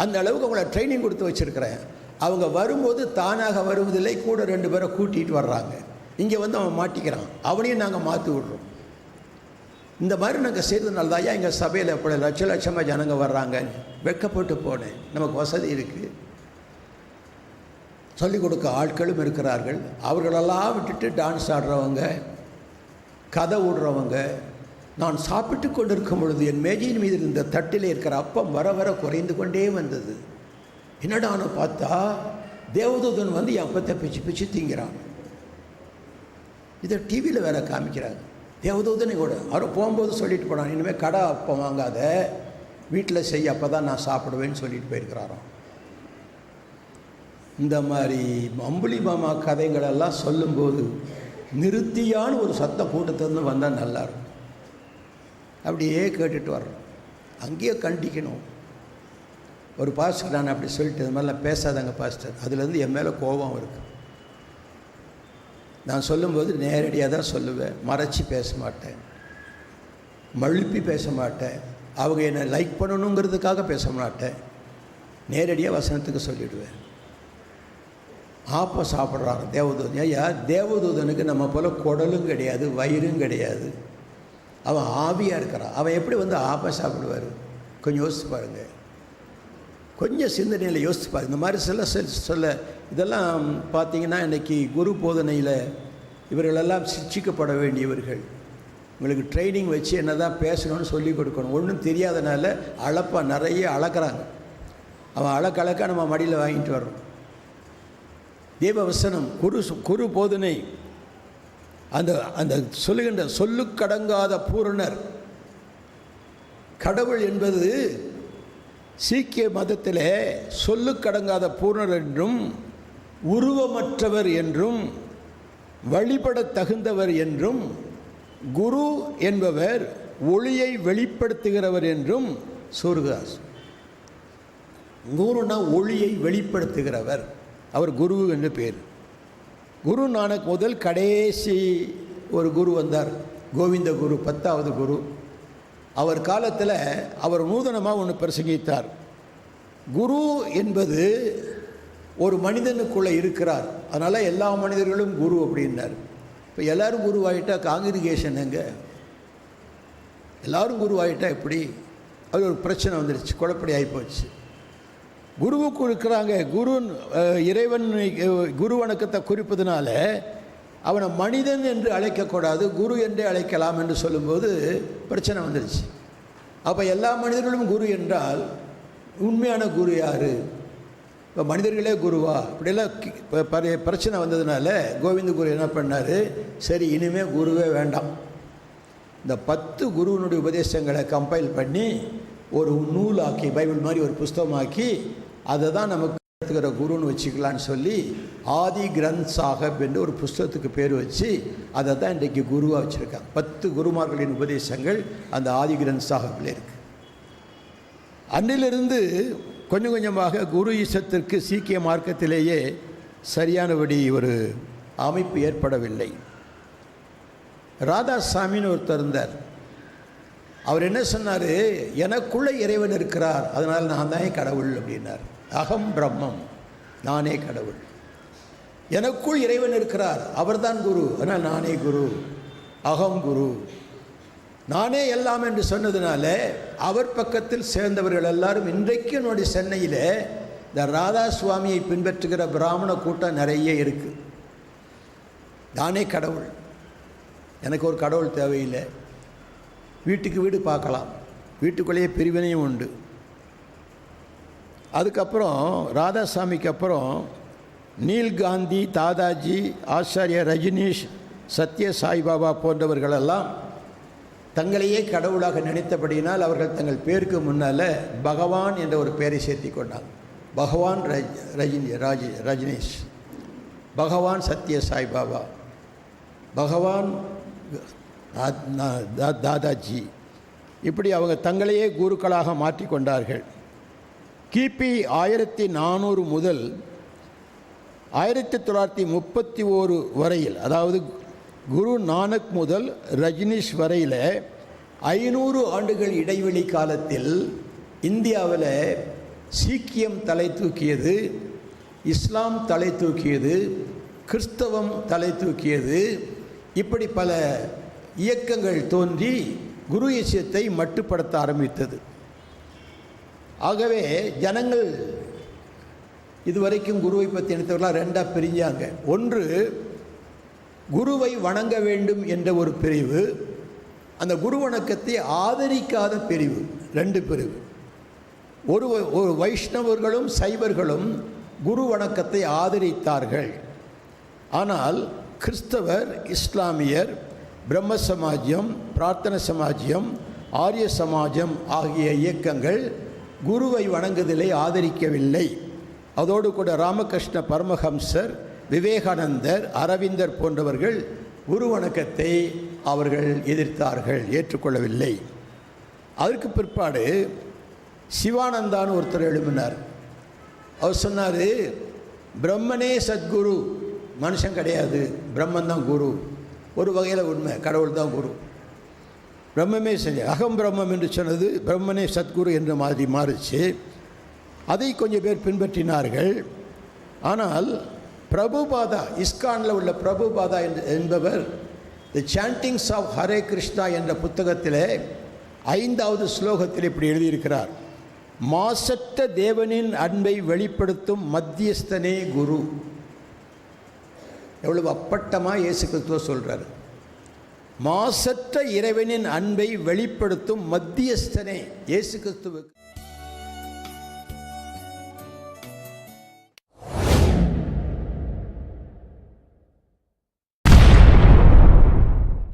[SPEAKER 1] அந்த அளவுக்கு அவங்கள ட்ரைனிங் கொடுத்து வச்சுருக்கிறேன். அவங்க வரும்போது தானாக வருவதில்லை, கூட 2 பேரை கூட்டிகிட்டு வர்றாங்க. இங்கே வந்து அவன் மாட்டிக்கிறான், அவனையும் நாங்கள் மாற்றி விட்றோம். இந்த மாதிரி நாங்கள் செய்கிறதுனால தான் எங்கள் சபையில் இப்போ லட்சமாக ஜனங்க வர்றாங்க. வெட்கப்பட்டு போனேன். நமக்கு வசதி இருக்குது, சொல்லிக் கொடுக்க ஆட்களும் இருக்கிறார்கள். அவர்களெல்லாம் விட்டுட்டு டான்ஸ் ஆடுறவங்க, கதை விடுறவங்க. நான் சாப்பிட்டு கொண்டு இருக்கும் பொழுது என் மேஜையின் மீது இருந்த தட்டில் இருக்கிற அப்பம் வர வர குறைந்து கொண்டே வந்தது. என்னடான்னு பார்த்தா தேவதூதன் வந்து என் அப்பத்தை பிச்சு பிச்சு திங்கிறான். இதை டிவியில் வேற காமிக்கிறாங்க. தேவதூதனை கூட அவர் போகும்போது சொல்லிட்டு போனான், இனிமேல் கடை அப்பம் வாங்காத, வீட்டில் செய்ய, அப்போ தான் நான் சாப்பிடுவேன்னு சொல்லிட்டு போயிருக்கிறாராம். இந்த மாதிரி அம்புலி மாமா கதைகளெல்லாம் சொல்லும்போது நிறுத்தியான ஒரு சத்த கூட்டத்திலிருந்து வந்தால் நல்லாயிருக்கும். அப்படியே கேட்டுட்டு வர்றோம். அங்கேயே கண்டிக்கணும். ஒரு பாஸ்டர் நான் அப்படி சொல்லிட்டு, இது மாதிரிலாம் பேசாதாங்க பாஸ்டர், அதுலேருந்து என் மேலே கோபம் இருக்குது. நான் சொல்லும்போது நேரடியாக தான் சொல்லுவேன், மறைச்சி பேச மாட்டேன், மழுப்பி பேச மாட்டேன், அவங்க என்னை லைக் பண்ணணுங்கிறதுக்காக பேச மாட்டேன், நேரடியாக வசனத்துக்கு சொல்லிவிடுவேன். ஆப்பம் சாப்பிட்றாங்க தேவதூதன். ஐயா, தேவதூதனுக்கு நம்ம போல் குடலும் கிடையாது, வயிறும் கிடையாது, அவன் ஆவியாக இருக்கிறான். அவன் எப்படி வந்து ஆப்பம் சாப்பிடுவார்? கொஞ்சம் யோசித்து பாருங்கள், கொஞ்சம் சிந்தனையில் யோசித்து பாருங்கள். இந்த மாதிரி சொல்ல இதெல்லாம் பார்த்தீங்கன்னா இன்றைக்கி குரு போதனையில் இவர்களெல்லாம் சிக்ஷிக்கப்பட வேண்டியவர்கள். உங்களுக்கு ட்ரைனிங் வச்சு என்ன தான் பேசணும்னு சொல்லி கொடுக்கணும். ஒன்றும் தெரியாதனால நிறைய அளக்கிறாங்க. அவன் அழகழகாக நம்ம மடியில் வாங்கிட்டு வர்றோம். தேவவசனம் குரு போதனை, அந்த அந்த சொல்லுகின்ற சொல்லுக்கடங்காத பூரணர். கடவுள் என்பது சீக்கிய மதத்தில் சொல்லுக்கடங்காத பூரணர் என்றும் உருவமற்றவர் என்றும் வழிபட தகுந்தவர் என்றும் குரு என்பவர் ஒளியை வெளிப்படுத்துகிறவர் என்றும் சொல்கிறார். குருனா ஒளியை வெளிப்படுத்துகிறவர், அவர் குரு என்று பேர். குரு நானக் முதல் கடைசி ஒரு குரு வந்தார், கோவிந்த குரு, 10வது குரு. அவர் காலத்தில் அவர் நூதனமாக ஒன்று பிரசங்கித்தார். குரு என்பது ஒரு மனிதனுக்குள்ளே இருக்கிறார், அதனால் எல்லா மனிதர்களும் குரு அப்படின்னார். இப்போ எல்லோரும் குருவாயிட்டா காங்கிரிகேஷன் எங்கே? எல்லோரும் குருவாயிட்டா எப்படி? அது ஒரு பிரச்சனை வந்துடுச்சு, குழப்படி ஆகிப்போச்சு. குருவுக்கு இருக்கிறாங்க. குரு இறைவன் குரு வணக்கத்தை குறிப்பதனால அவனை மனிதன் என்று அழைக்கக்கூடாது, குரு என்றே அழைக்கலாம் என்று சொல்லும்போது பிரச்சனை வந்துடுச்சு. அப்போ எல்லா மனிதர்களும் குரு என்றால் உண்மையான குரு யார்? இப்போ மனிதர்களே குருவா? இப்படியெல்லாம் பிரச்சனை வந்ததுனால கோவிந்த குரு என்ன பண்ணார், சரி இனிமேல் குருவே வேண்டாம், இந்த 10 குருவினுடைய உபதேசங்களை கம்பைல் பண்ணி ஒரு நூலாக்கி, பைபிள் மாதிரி ஒரு புஸ்தகமாக்கி, அதை தான் நமக்கு எடுத்துக்கிற குருன்னு வச்சுக்கலான்னு சொல்லி ஆதி கிரந்த் சாஹிப் என்று ஒரு புஸ்தகத்துக்கு பேர் வச்சு அதை தான் இன்றைக்கு குருவாக வச்சுருக்காங்க. 10 குருமார்களின் உபதேசங்கள் அந்த ஆதி கிரந்த் சாஹிப்பில் இருக்குது. அன்றிலிருந்து கொஞ்சம் கொஞ்சமாக குரு ஈசத்திற்கு சீக்கிய மார்க்கத்திலேயே சரியானபடி ஒரு அமைப்பு ஏற்படவில்லை. ராதாசாமின்னு ஒருத்தர் இருந்தார். அவர் என்ன சொன்னார், எனக்குள்ளே இறைவன் இருக்கிறார், அதனால் நான் தானே கடவுள் அப்படின்னார். அகம் பிரம்மம், நானே கடவுள். எனக்குள் இறைவன் இருக்கிறார், அவர்தான் குரு, ஆனால் நானே குரு, அகம் குரு, நானே எல்லாம் என்று சொன்னதுனால அவர் பக்கத்தில் சேர்ந்தவர்கள் எல்லாரும் இன்றைக்கு என்னுடைய சென்னையில் இந்த ராதா சுவாமியை பின்பற்றுகிற பிராமண கூட்டம் நிறைய இருக்குது. நானே கடவுள், எனக்கு ஒரு கடவுள் தேவையில்லை, வீட்டுக்கு வீடு பார்க்கலாம், வீட்டுக்குள்ளேயே பிரிவினையும் உண்டு. அதுக்கப்புறம் ராதாசாமிக்கு அப்புறம் நீல்காந்தி, தாதாஜி, ஆச்சாரிய ரஜினீஷ், சத்ய சாய்பாபா போன்றவர்களெல்லாம் தங்களையே கடவுளாக நினைத்தபடியினால் அவர்கள் தங்கள் பேருக்கு முன்னால் பகவான் என்ற ஒரு பெயரை சேர்த்தி கொண்டாங்க. பகவான் ரஜினீஷ், பகவான் சத்ய சாய்பாபா, பகவான் தாதாஜி, இப்படி அவங்க தங்களையே குருக்களாக மாற்றிக்கொண்டார்கள். கிபி 1400 முதல் 1931 வரையில், அதாவது குரு நானக் முதல் ரஜினீஷ் வரையில் 500 ஆண்டுகள் இடைவெளி காலத்தில் இந்தியாவில் சீக்கியம் தலை தூக்கியது, இஸ்லாம் தலை தூக்கியது, கிறிஸ்தவம் தலை தூக்கியது. இப்படி பல இயக்கங்கள் தோன்றி குரு இசையத்தை மட்டுப்படுத்த ஆரம்பித்தது. ஆகவே ஜனங்கள் இதுவரைக்கும் குருவை பற்றி நினைத்தவர்களாக ரெண்டாக பிரிஞ்சாங்க. ஒன்று, குருவை வணங்க வேண்டும் என்ற ஒரு பிரிவு, அந்த குரு வணக்கத்தை ஆதரிக்காத பிரிவு, 2 பிரிவு. ஒரு வைஷ்ணவர்களும் சைவர்களும் குரு வணக்கத்தை ஆதரித்தார்கள். ஆனால் கிறிஸ்தவர், இஸ்லாமியர், பிரம்ம சமாஜம், பிரார்த்தனை சமாஜம், ஆரிய சமாஜம் ஆகிய இயக்கங்கள் குருவை வணங்குதலை ஆதரிக்கவில்லை. அதோடு கூட ராமகிருஷ்ண பரமஹம்சர், விவேகானந்தர், அரவிந்தர் போன்றவர்கள் குரு வணக்கத்தை அவர்கள் எதிர்த்தார்கள், ஏற்றுக்கொள்ளவில்லை. அதற்கு பிற்பாடு சிவானந்தான்னு ஒருத்தர் எழுப்பினார். அவர் சொன்னார், பிரம்மனே சத்குரு, மனுஷன் கிடையாது, பிரம்மன் தான் குரு. ஒரு வகையில் உண்மை, கடவுள் தான் குரு, பிரம்மமே சரி. அகம் பிரம்மம் என்று சொன்னது பிரம்மனே சத்குரு என்ற மாதிரி மாறிச்சு. அதை கொஞ்சம் பேர் பின்பற்றினார்கள். ஆனால் பிரபுபாதா, இஸ்கானில் உள்ள பிரபுபாதா என்பவர் தி சாண்டிங்ஸ் ஆஃப் ஹரே கிருஷ்ணா என்ற புத்தகத்தில் 5வது ஸ்லோகத்தில் இப்படி எழுதியிருக்கிறார், மாசற்ற தேவனின் அன்பை வெளிப்படுத்தும் மத்தியஸ்தனே குரு. எவ்வளவு அப்பட்டமாக இயேசு கிறிஸ்துவ சொல்கிறார். மாசற்ற இறைவனின் அன்பை வெளிப்படுத்தும் மத்தியஸ்தனே இயேசு கிறிஸ்துவுக்கு